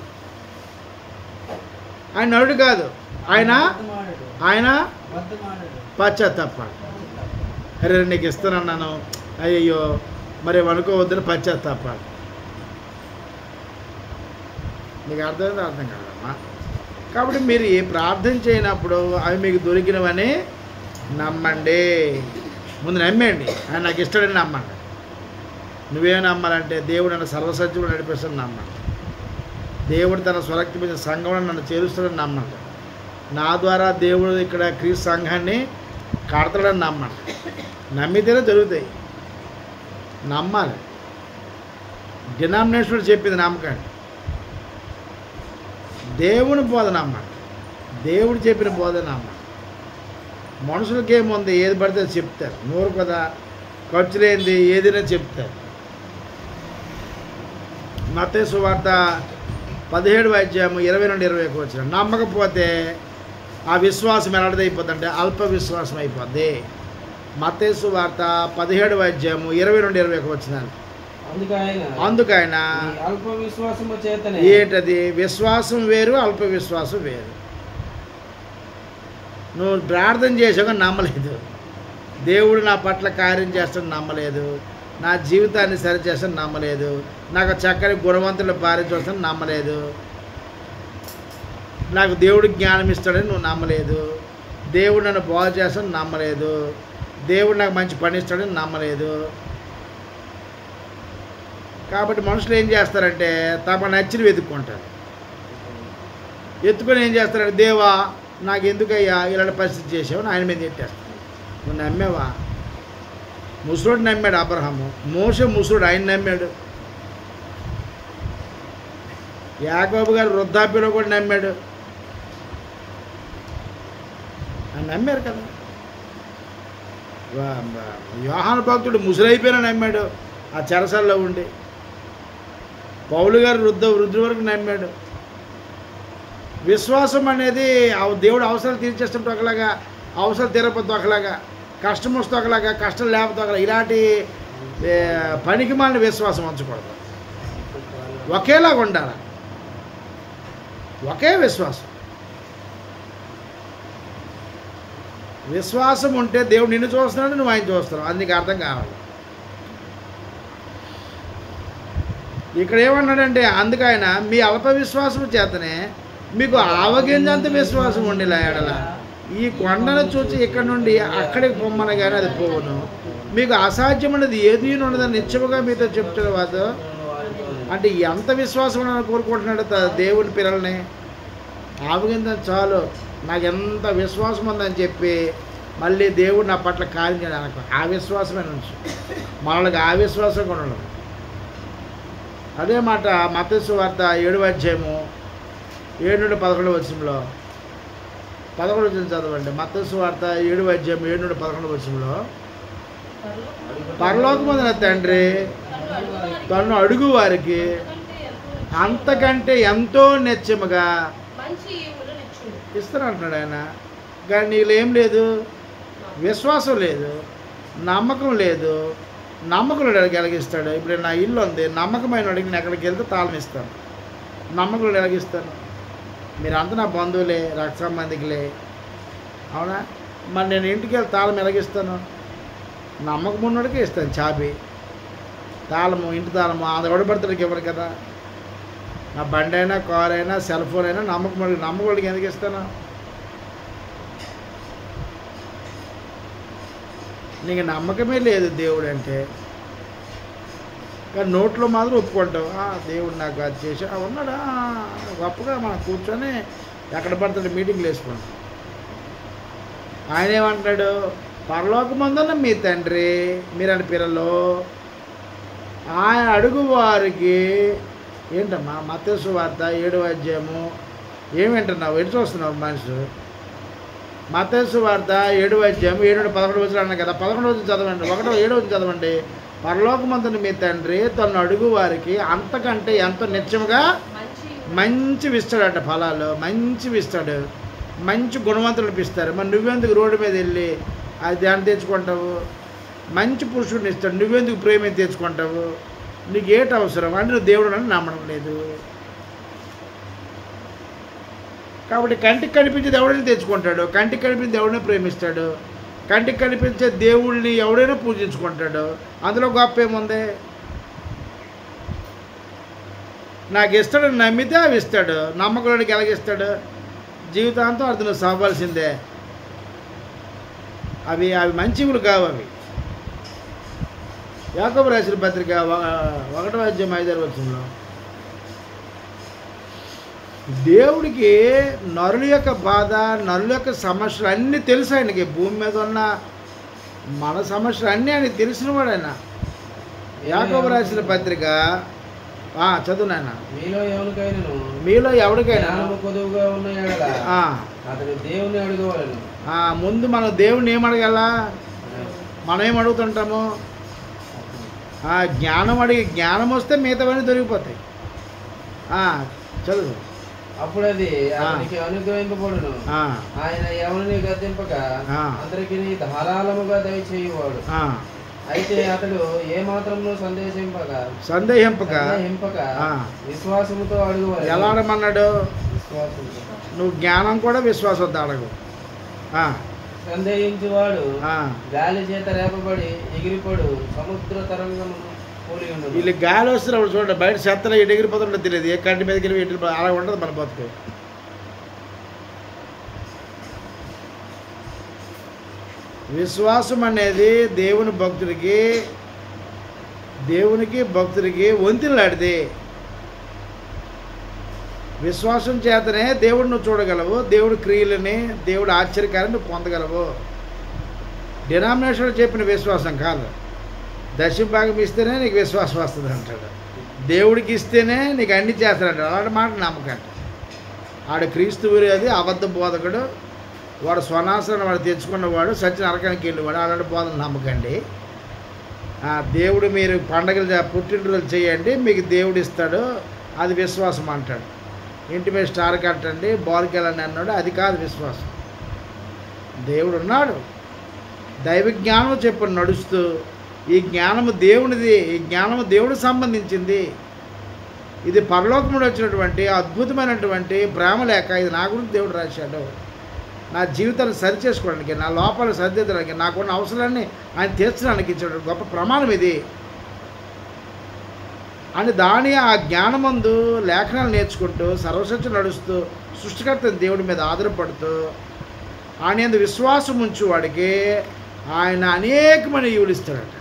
S1: ఆయన నరుడు కాదు, ఆయన పశ్చాత్తాపడు. అరే నీకు ఇస్తానన్నాను, అయ్యో మరి అనుకోవద్దని పశ్చాత్తాపడు. మీకు అర్థం కాదమ్మా. కాబట్టి మీరు ప్రార్థన చేయనప్పుడు అవి మీకు దొరికినవని నమ్మండి. ముందు నమ్మేయండి, ఆయన నాకు ఇష్టడని నమ్మండి. నువ్వేం నమ్మాలంటే దేవుడు నన్ను సర్వసత్యంలో నడిపిస్తాడని నమ్మండి. దేవుడు తన స్వరక్తమైన సంఘంలో నన్ను చేరుస్తాడని నమ్మండి. నా ద్వారా దేవుడు ఇక్కడ క్రీస్తు సంఘాన్ని కడతాడని నమ్మండి. నమ్మితేనే జరుగుతాయి. నమ్మాలి. డినామినేషన్ చెప్పింది నమ్మకండి. దేవుని బోధ నమ్మండి. దేవుడు చెప్పిన బోధ నమ్మండి. మనుషులకేముంది, ఏది పడితే చెప్తారు, నోరు కదా, ఖర్చు లేనిది ఏదైనా చెప్తారు. మత్తయి సువార్త 17వ అధ్యాయము 22-21 వచ్చిన. నమ్మకపోతే ఆ విశ్వాసం ఎలాంటిదైపోద్ది అంటే అల్ప విశ్వాసం అయిపోద్ది. మత్తయి సువార్త 17వ అధ్యాయము 22-21 వచ్చినాను. అందుకైనా
S2: అల్ప విశ్వాసము చేతనే
S1: ఏంటది? విశ్వాసం వేరు, అల్ప విశ్వాసం వేరు. నువ్వు ప్రార్థన చేసాక నమ్మలేదు, దేవుడు నా పట్ల కార్యం చేస్తాను నమ్మలేదు, నా జీవితాన్ని సరిచేస్తాను నమ్మలేదు, నాకు చక్కని గుణవంతుల భార్య చూస్తాను నమ్మలేదు, నాకు దేవుడు జ్ఞానం ఇస్తాడని నువ్వు నమ్మలేదు, దేవుడు నన్ను బాగు చేస్తాడని నమ్మలేదు, దేవుడు నాకు మంచి పని ఇస్తాడని నమ్మలేదు. కాబట్టి మనుషులు ఏం చేస్తారంటే తమ నచ్చిన వెతుక్కుంటారు. ఎత్తుకొని ఏం చేస్తారంటే దేవా నాకు ఎందుకయ్యా ఇలాంటి పరిస్థితి చేసావు ఆయన మీద ఎట్టేస్తాను. నువ్వు నమ్మేవా? ముసలోడు నమ్మాడు అబ్రహాము, మోషే ముసలోడు ఆయన నమ్మాడు, యాకోబు గారు వృద్ధాప్యలో కూడా నమ్మాడు, ఆయన నమ్మారు కదా. యోహాను భక్తుడు ముసలైపోయినా నమ్మాడు ఆ చెరసల్లో ఉండి. పౌలు గారు వృద్ధుల వరకు నమ్మాడు. విశ్వాసం అనేది దేవుడు అవసరాలు తీర్చేస్తుంటే ఒకలాగా, అవసరాలు తీరకపోతే ఒకలాగా, కష్టం వస్తే ఒకలాగా, కష్టం లేకపోతే ఒకలాగా, ఇలాంటి పనికి మాలిన విశ్వాసం ఉంచకూడదు. ఒకేలాగా ఉండాలి, ఒకే విశ్వాసం. విశ్వాసం ఉంటే దేవుడు నిన్ను చూస్తున్నాడు, నువ్వు ఆయన చూస్తున్నావు, అది నీకు అర్థం కావాలి. ఇక్కడ ఏమన్నాడంటే అందుకైనా మీ అల్ప విశ్వాసం చేతనే మీకు ఆవగింజంత విశ్వాసం ఉండేలా ఎడల ఈ కొండను చూసి ఇక్కడ నుండి అక్కడికి పొమ్మన కానీ అది పోవును. మీకు అసాధ్యమైనది ఏదీ ఉండదని నిత్యముగా మీతో చెప్తున్న వాడు. అంటే ఎంత విశ్వాసం ఉండాలని కోరుకుంటున్నాడు దేవుని పిల్లల్ని. ఆవగింజం చాలు, నాకు ఎంత విశ్వాసం ఉందని చెప్పి మళ్ళీ దేవుడు నా పట్ల కార్యం చేయడానికి ఆ విశ్వాసమే నుంచి మనకి ఆ విశ్వాసం కూడా ఉండదు. అదే మాట మత్తయి సువార్త 7వ అధ్యాయము 7-11 వచనంలో 11 వచనం చదవండి. మత్తయి సువార్త 7వ అధ్యాయం 7-11 వచనంలో పరలోకమందున తండ్రి తన్ను అడుగు వారికి అంతకంటే ఎంతో నిత్యముగా ఇస్తానంటున్నాడు ఆయన. కానీ నీళ్ళు ఏం లేదు, విశ్వాసం లేదు, నమ్మకం లేదు. నమ్మకం ఎలాగిస్తాడు? ఇప్పుడు నా ఇల్లు ఉంది, నమ్మకమైన వాడికి నేను ఎక్కడికి వెళ్తే తాళం ఇస్తాను. నమ్మకం ఎలాగిస్తాను? మీరంతా నా బంధువులే, రక్త సంబంధికులే, అవునా? మరి నేను ఇంటికి వెళ్ళి తాళం ఎలాగిస్తాను? నమ్మకం ఉన్నవాడికి ఇస్తాను చాబీ, తాళము, ఇంటి తాళము. అది ఎవడబడతాడికి ఇవ్వరు కదా. నా బండి అయినా, కారు అయినా, సెల్ ఫోన్ అయినా నమ్మకం ఎందుకు ఇస్తాను? నీకు నమ్మకమే లేదు దేవుడు అంటే, కానీ నోట్లో మాత్రం ఒప్పుకుంటావు. దేవుడు నాకు అది చేసి ఉన్నాడా గొప్పగా మనం కూర్చొని ఎక్కడ పడతాడు మీటింగ్లు వేసుకుంటాం. ఆయన ఏమంటాడు? పరలోకమందున మీ తండ్రి మీరని పిల్లలు ఆయన అడుగు వారికి ఏంటమ్మా? మత్తయి సువార్త 7వ అధ్యాయము ఏం వింటున్నావు? ఎటు చూస్తున్నావు మనిషి? మత్తయి సువార్త 7వ అధ్యాయం 7-11 వచనాలు అన్నా కదా. 11 వచనం చదవండి, 7వ వచనం చదవండి. పరలోకమందున మీ తండ్రి తను అడుగు వారికి అంతకంటే ఎంతో నిత్యముగా మంచివి ఇస్తాడట. ఫలాలు మంచివి ఇస్తాడు, మంచి గుణవంతులు ఇస్తారు. మరి నువ్వెందుకు రోడ్డు మీద వెళ్ళి అది దాన్ని తెచ్చుకుంటావు? మంచి పురుషుడిని ఇస్తాడు, నువ్వెందుకు ప్రేమని తెచ్చుకుంటావు? నీకు ఏటి అవసరం అంటే నువ్వు దేవుడు అని నమ్మడం లేదు. కాబట్టి కంటికి కనిపించేది ఎవడైనా తెచ్చుకుంటాడు, కంటికి కనిపించేది ఎవడైనా ప్రేమిస్తాడు, కంటికి కనిపించే దేవుళ్ళని ఎవడైనా పూజించుకుంటాడు. అందులో గొప్ప ఏముంది? నాకు ఇస్తాడని నమ్మితే అవి ఇస్తాడు. నమ్మకంలోనికి ఎలాగిస్తాడు? జీవితాంతం అర్థం సావాల్సిందే. అవి మంచివులు కావు. అవి యాకోబు రాసిన పత్రిక 1వ అధ్యాయం 5వ వచనంలో దేవుడికి నరుల యొక్క బాధ, నరుల యొక్క సమస్యలు అన్నీ తెలుసు ఆయనకి. భూమి మీద ఉన్న మన సమస్యలు అన్నీ ఆయనకి తెలిసినవాడు ఆయన. యాకోబు రాసిన పత్రిక చదువు నాయన. మీలో ఎవరికైనా ముందు మనం దేవుని ఏం అడగాలా? మనం ఏం అడుగుతుంటాము? జ్ఞానం అడిగి జ్ఞానం వస్తే మిగతావన్నీ దొరికిపోతాయి. చదువు.
S2: అప్పుడు అది అతనికి అనుగ్రహింపబడును. ఆయన ఎవరిని గద్దింపక అందరికి ధారాళముగా దయచేయువాడు. అయితే అతడు ఏ మాత్రము సందేహింపక విశ్వాసముతో అడుగువాడు.
S1: ఎలా అడగమన్నాడు?
S2: విశ్వాసంతో.
S1: నువ్వు జ్ఞానం కూడా విశ్వాసంతో అడగు.
S2: సందేహించువాడు గాలి చేత రేపబడి ఎగిరిపడు సముద్ర తరంగమును పోలి ఉండదు.
S1: వీళ్ళు గాలి వస్తున్నప్పుడు చూడండి, బయట చెత్తలో ఎటు ఎగిరిపోతుంటే తెలియదు, ఏ కంటి మీదకి వెళ్ళి ఎటు అలా ఉండదు మన బతుకు. విశ్వాసం అనేది దేవునికి భక్తుడికి వంతిలాడితే. విశ్వాసం చేతనే దేవుడు నువ్వు చూడగలవు, దేవుడి క్రియలని, దేవుడి ఆశ్చర్యకార్యం నువ్వు పొందగలవు. డినామినేషన్లో చెప్పిన విశ్వాసం కాదు. దశభాగం ఇస్తేనే నీకు విశ్వాసం వస్తుంది అంటాడు, దేవుడికి ఇస్తేనే నీకు అన్ని చేస్తాడు. అలాంటి మాట నమ్మకండి. ఆడు క్రీస్తువుడు, అది అబద్ధ బోధకుడు, వాడు స్వనాశనం వాడు తెచ్చుకున్నవాడు, సత్య నరకానికి వెళ్ళేవాడు. అలాంటి బోధన నమ్మకండి. దేవుడు మీరు పండగలు పుట్టినరోజులు చేయండి, మీకు దేవుడు ఇస్తాడు, అది విశ్వాసం అంటాడు. ఇంటి మీద స్టార్ కట్టండి, బాల్కి వెళ్ళండి అన్నాడు, అది కాదు విశ్వాసం. దేవుడు ఉన్నాడు, దైవ జ్ఞానం చెప్పు నడుస్తూ, ఈ జ్ఞానము దేవునిది, ఈ జ్ఞానము దేవుడికి సంబంధించింది, ఇది పరలోకముడు వచ్చినటువంటి అద్భుతమైనటువంటి ప్రేమ లేఖ, ఇది నా గురించి దేవుడు రాశాడు, నా జీవితాన్ని సరిచేసుకోవడానికి, నా లోపాలు సరిదిద్దడానికి, నాకున్న అవసరాన్ని ఆయన తీర్చడానికి ఇచ్చాడు గొప్ప ప్రమాణం ఇది అని దాని ఆ జ్ఞానమందు లేఖనాలు నేర్చుకుంటూ, సర్వసత్యం నడుస్తూ, సృష్టికర్త దేవుడి మీద ఆధారపడుతూ, ఆయన యందు విశ్వాసం ఉంచు వాడికి ఆయన అనేకమైన ఈవులు ఇస్తాడట.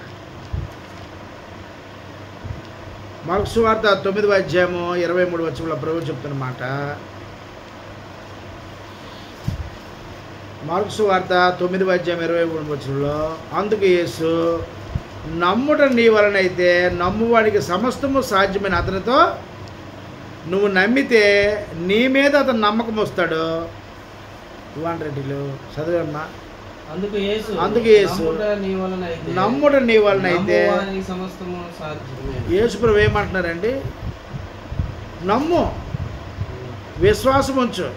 S1: మార్కు సువార్త 9వ అధ్యాయము 23వ వచనంలో ప్రభువు చెప్తున్నమాట. మార్కు సువార్త 9వ అధ్యాయం 23వ వచనంలో, అందుకు యేసు, నమ్ముట నీ వలనైతే నమ్మువాడికి సమస్తము సాధ్యమైన అతనితో నువ్వు నమ్మితే నీ మీద అతను నమ్మకం వస్తాడు. 200 చదివమ్మా.
S2: అందుకు యేసు
S1: నమ్ముట నీ వలనైతే. యేసు ప్రభు ఏమంటున్నారండి? నమ్ము, విశ్వాసం ఉంచు.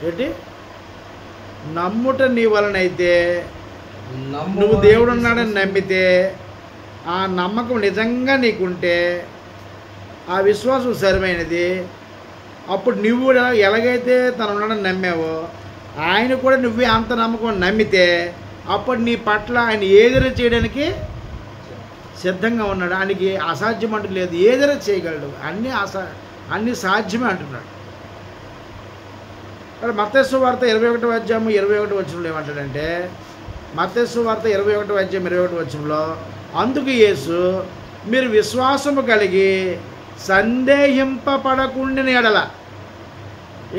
S1: ఏంటి? నమ్ముట నీ వలనైతే, నువ్వు దేవుడు ఉన్నాడని నమ్మితే, ఆ నమ్మకం నిజంగా నీకుంటే, ఆ విశ్వాసం సరైనది, అప్పుడు నువ్వు ఎలాగైతే తను ఉన్నాడని నమ్మావో ఆయన కూడా నువ్వే అంత నమ్మకం నమ్మితే, అప్పుడు నీ పట్ల ఆయన ఏదైనా చేయడానికి సిద్ధంగా ఉన్నాడు. ఆయనకి అసాధ్యం అంటూ లేదు, ఏదైనా చేయగలడు, అన్నీ సాధ్యమే అంటున్నాడు. మత్తయి సువార్త 21వ అధ్యాయం 21వ వచనంలో ఏమంటాడంటే, మత్తయి సువార్త 21వ అధ్యాయం 21వ వచనంలో, అందుకు యేసు, మీరు విశ్వాసము కలిగి సందేహింపబడకుండిన ఎడల.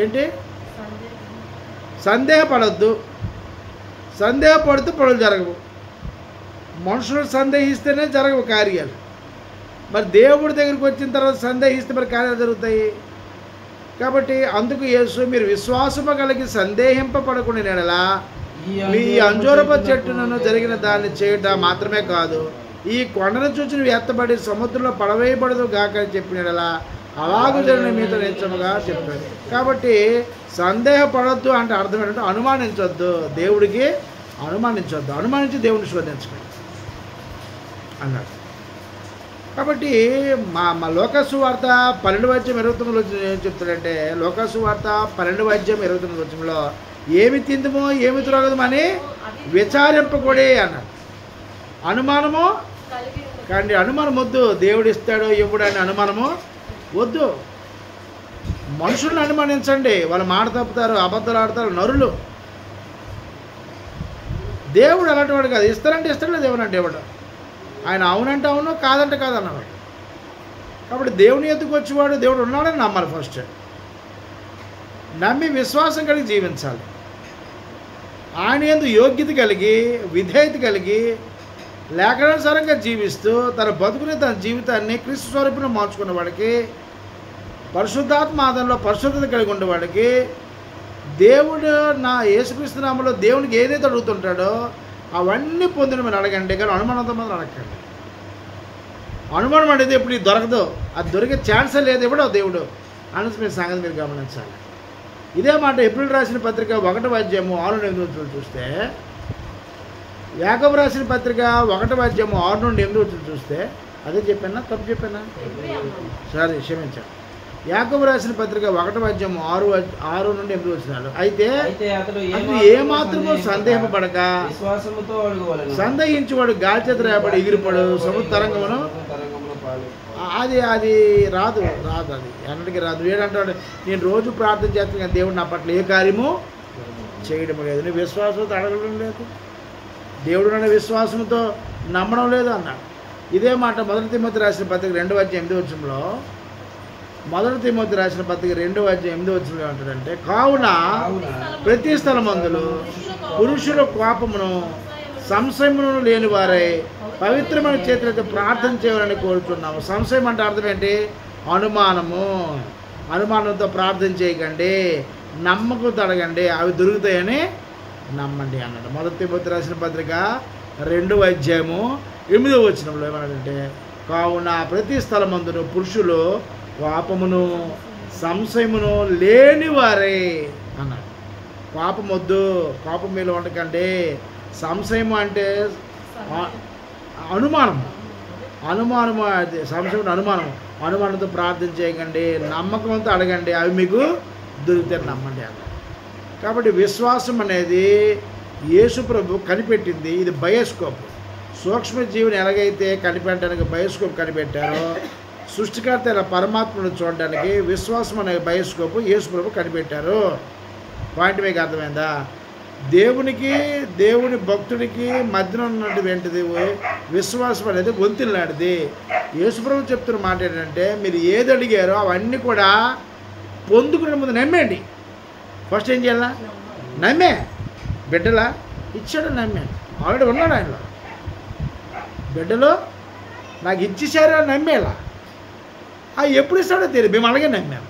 S1: ఏంటి? సందేహపడద్దు. సందేహపడితే పనులు జరగవు. మనుషులు సందేహిస్తేనే జరగవు కార్యాలు. మరి దేవుడి దగ్గరికి వచ్చిన తర్వాత సందేహిస్తే మరి కార్యాలు జరుగుతాయి. కాబట్టి అందుకు యేసు, మీరు విశ్వాసము కలిగి సందేహింపబడకుండా ఎడల మీ అంజూరపు చెట్టును జరిగిన దాన్ని చేయటం మాత్రమే కాదు, ఈ కొండను చూచి నువ్వు ఎత్తబడి సముద్రంలో పడవేయబడదు గాక అని చెప్పిన ఎడల అలాగూ జరిగిన మీతో నిశ్చయముగా చెప్పాడు. కాబట్టి సందేహపడద్దు అంటే అర్థం ఏంటంటే అనుమానించొద్దు, దేవుడికి అనుమానించొద్దు, అనుమానించి దేవుడిని శోధించకండి అన్నాడు. కాబట్టి మా లోకాసు వార్త 12వ అధ్యాయం 29లో ఏం చెప్తాడంటే, లోకాసు వార్త 12వ అధ్యాయం 29వ వచనంలో, ఏమి తిందుమో ఏమి త్రాగదుమో అని విచారింపకూడే అన్నాడు. అనుమానము కానీ అనుమానం వద్దు, దేవుడు ఇస్తాడో ఇవ్వడు అని అనుమానము వద్దు. మనుషులను అనుమానించండి, వాళ్ళు మాట తప్పుతారు, అబద్ధాలు ఆడతారు, నరులు. దేవుడు అలాంటి వాడు కాదు, ఇస్తారంటే ఇస్తాడు, దేవుడు అంటే ఇవ్వడు. ఆయన అవునంటే అవును, కాదంటే కాదన్నవాడు. కాబట్టి దేవుని ఎత్తుకు వచ్చేవాడు దేవుడు ఉన్నాడని నమ్మాలి. ఫస్ట్ నమ్మి విశ్వాసం కలిగి జీవించాలి. ఆయన యందు యోగ్యత కలిగి, విధేయత కలిగి, లేఖనానుసారంగా జీవిస్తూ తన బతుకుని, తన జీవితాన్ని క్రీస్తు స్వరూపును మార్చుకున్న వాడికి, పరిశుద్ధాత్మ ఆధారంలో పరిశుద్ధత కలిగి ఉండేవాడికి, దేవుడు నా యేసుక్రీస్తు నామములో దేవునికి ఏదైతే అడుగుతుంటాడో అవన్నీ పొందిన మీరు అడగండి, కానీ అనుమానంతో మాత్రం అడగండి. అనుమానం అనేది ఎప్పుడు ఇది దొరకదు, అది దొరికే ఛాన్సే లేదు ఎప్పుడో దేవుడు అనేసి మీరు సంగతి మీరు గమనించాలి. ఇదే మాట ఏప్రిల్ రాసిన పత్రిక 1వ అధ్యాయము 6-8 చూస్తే, యాకోబు రాసిన పత్రిక 1వ అధ్యాయము 6-8 చూస్తే, అదే చెప్పానా తప్పు చెప్పానా? సరే క్షమించాను. యాకోబు రాసిన పత్రిక 1వ అధ్యాయము 6-8 అయితే అతడు ఏమాత్రమూ సందేహపడక సందేహించువాడు గాలి చేత రేపడి ఎగిరిపడు సముద్ర తరంగమును అది రాదు అది ఎన్నటికీ రాదు. ఏడంటాడు, నేను రోజు ప్రార్థన చేస్తాను కానీ దేవుడు నా పట్ల ఏ కార్యము చేయడం లేదు. నువ్వు విశ్వాసంతో అడగడం లేదు, దేవుడు నన్ను విశ్వాసంతో నమ్మడం లేదు అన్నాడు. ఇదే మాట 1 తిమోతి రాసిన పత్రిక 2వ అధ్యాయం 8 1 తిమోతి రాసిన పత్రిక 2వ అధ్యాయం 8 ఏమంటాడంటే, కావున ప్రతి స్థలమందులో పురుషుల కోపమును సంశయమును లేని వారై పవిత్రమైన చేతులతో ప్రార్థన చేయాలని కోరుతున్నాము. సంశయం అంటే అర్థం ఏంటి? అనుమానంతో ప్రార్థన చేయకండి, నమ్మకంతో అడగండి, అవి దొరుకుతాయని నమ్మండి అన్నాడు. 1 తిమోతి రాసిన పత్రిక 2వ అధ్యాయము 8 ఏమన్నాడంటే, కావున ప్రతి స్థలమందును పురుషులు పాపమును సంశయమును లేని వారే అన్నాడు. పాపం వద్దు, పాపం మీద ఉండకండి. సంశయము అంటే అనుమానము అది సంశయం అనుమానంతో ప్రార్థన చేయకండి, నమ్మకంతో అడగండి, అవి మీకు దొరుకుతాయి నమ్మండి అన్నాడు. కాబట్టి విశ్వాసం అనేది యేసు ప్రభు కనిపెట్టింది. ఇది బయోస్కోప్. సూక్ష్మజీవిని ఎలాగైతే కనిపెట్టడానికి బయోస్కోప్ కనిపెట్టారో, సృష్టికర్త అయిన పరమాత్మను చూడడానికి విశ్వాసం అనే బయోస్కోప్ యేసు ప్రభు కనిపెట్టారు. పాయింట్ మీకు అర్థమైందా? దేవుని భక్తుడికి మధ్యన ఉన్నటువంటిది విశ్వాసం అనేది వంతులు లాంటిది. యేసు ప్రభు చెప్తున్న మాట ఏంటంటే, మీరు ఏది అడిగారో అవన్నీ కూడా పొందుకునే ముందు నమ్మేయండి. ఫస్ట్ ఏం చేయాలా? నమ్మే. బిడ్డలా ఇచ్చాడు, నమ్మాను. ఆల్రెడీ ఉన్నాడు ఆయనలో. బిడ్డలో నాకు ఇచ్చేసారా నమ్మేలా. అవి ఎప్పుడు ఇస్తాడో తెలియదు, మేము అలాగే నమ్మాము.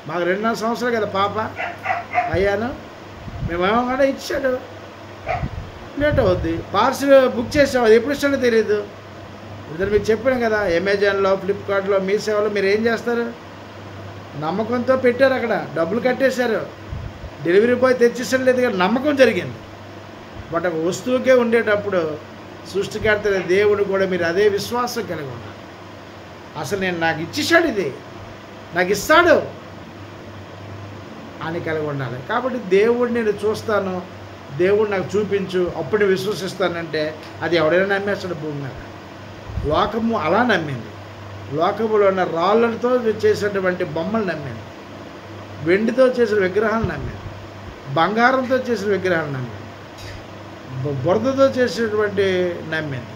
S1: మాకు 2.5 సంవత్సరాలు కదా పాప అయ్యాను, మేమేమో కూడా ఇచ్చాడు. లేట్ అవుద్ది. పార్సిల్ బుక్ చేసాం, అది ఎప్పుడు ఇస్తాడో తెలియదు. ఇద్దరు మీకు చెప్పాను కదా, అమెజాన్లో, ఫ్లిప్కార్ట్లో, మీ సేవలో మీరు ఏం చేస్తారు? నమ్మకంతో పెట్టారు, అక్కడ డబ్బులు కట్టేశారు, డెలివరీ బాయ్ తెచ్చిస్తాడు లేదు కానీ నమ్మకం జరిగింది. బట్ ఒక వస్తువుకే ఉండేటప్పుడు సృష్టికర్త దేవుడు కూడా మీరు అదే విశ్వాసం కలిగి ఉన్నారు. అసలు నాకు ఇచ్చేసాడు, ఇది నాకు ఇస్తాడు అని కలిగి ఉండాలి. కాబట్టి దేవుడు నేను చూస్తాను, దేవుడు నాకు చూపించు, అప్పుడు విశ్వసిస్తానంటే అది ఎవడైనా నమ్మేస్తాడు భూమి మీద. లోకము అలా నమ్మింది. లోకములో ఉన్న రాళ్ళతో చేసినటువంటి బొమ్మలు నమ్మింది, వెండితో చేసిన విగ్రహాలు నమ్మింది, బంగారంతో చేసిన విగ్రహాలు నమ్మింది, బురదతో చేసినటువంటి నమ్మింది,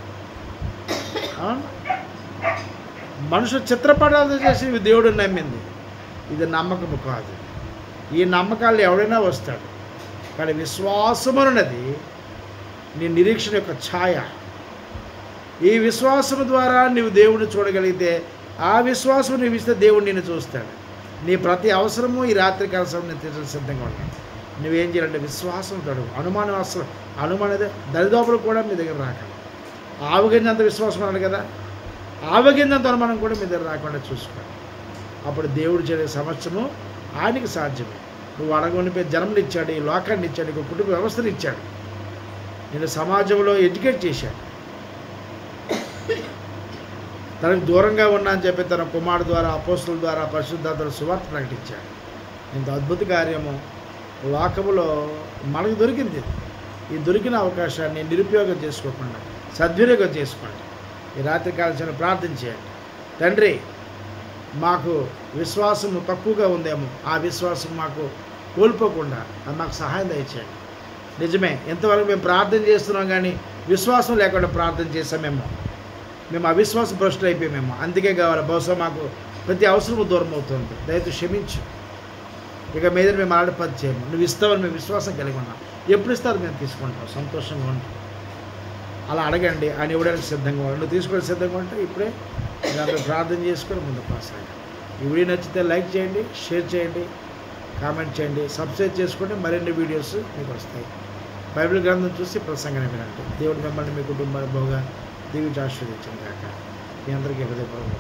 S1: మనుషులు చిత్రపటాలతో చేసి దేవుడు నమ్మింది. ఇది నమ్మకము కాదు. ఈ నమ్మకాలు ఎవడైనా వస్తాడు. కానీ విశ్వాసమున్నది నీ నిరీక్షణ యొక్క ఛాయ. ఈ విశ్వాసము ద్వారా నీవు దేవుడిని చూడగలిగితే, ఆ విశ్వాసం నీవు ఇస్తే దేవుడు నిన్ను చూస్తాడు. నీ ప్రతి అవసరము ఈ రాత్రికాల సమయం తీర్చడానికి సిద్ధంగా ఉన్నాడు. నువ్వేం చేయాలంటే విశ్వాసంతో అనుమానం అసలు అనుమానదే దరిదాపులు కూడా మీ దగ్గర రాకండి. ఆవగింజంత విశ్వాసం అన్నాడు కదా, ఆవగింజంత అనుమానం కూడా మీ దగ్గర రాకుండా చూసుకోండి. అప్పుడు దేవుడు చేసే సమస్యము ఆయనకి సాధ్యమే. నువ్వు అడగనిపై జన్మలు ఇచ్చాడు, ఈ లోకాన్ని ఇచ్చాడు, ఒక కుటుంబ వ్యవస్థను ఇచ్చాడు, నేను సమాజంలో ఎడ్యుకేట్ చేశాడు. తనకు దూరంగా ఉన్నా అని చెప్పి తన కుమారుడు ద్వారా, అపోస్తుల ద్వారా, పరిశుద్ధాత్మల సువార్త ప్రకటించాడు. ఇంత అద్భుత కార్యము లోకములో మనకు దొరికింది. ఈ దొరికిన అవకాశాన్ని నిరుపయోగం చేసుకోకుండా సద్వినియోగం చేసుకోండి. ఈ రాత్రి కాల్సిన ప్రార్థన చేయండి. తండ్రి, మాకు విశ్వాసము తక్కువగా ఉందేమో, ఆ విశ్వాసం మాకు కోల్పోకుండా అది మాకు సహాయం దయచేయండి. నిజమే, ఎంతవరకు మేము ప్రార్థన చేస్తున్నాం కానీ విశ్వాసం లేకుండా ప్రార్థన చేసామేమో, మేము అవిశ్వాసం భ్రష్టులు అయిపోయామేమో, అందుకే కావాలి. బహుశా మాకు ప్రతి అవసరము దూరం అవుతుంది. దయతో క్షమించు. ఇక మీద మేము ఆడ పది చేయము. నువ్వు ఇస్తావని మేము విశ్వాసం కలిగి ఉన్నాం. ఎప్పుడు ఇస్తారు మేము తీసుకుంటాం, సంతోషంగా ఉంటాం. అలా అడగండి, ఆయన ఇవ్వడానికి సిద్ధంగా ఉండి, నువ్వు తీసుకోవడానికి సిద్ధంగా ఉంటే ఇప్పుడే దాంట్లో ప్రార్థన చేసుకొని ముందుకు కొనసాగండి. ఈ వీడియో నచ్చితే లైక్ చేయండి, షేర్ చేయండి, కామెంట్ చేయండి, సబ్స్క్రైబ్ చేసుకోండి. మరిన్ని వీడియోస్ మీకు వస్తాయి. బైబిల్ గ్రంథం చూసి ప్రసంగాన్ని వినండి. దేవుడు మిమ్మల్ని మీ కుటుంబాన్ని బాగా దీవించి ఆశీర్వదించింది కాక మీ అందరికీ హృదయపూర్వక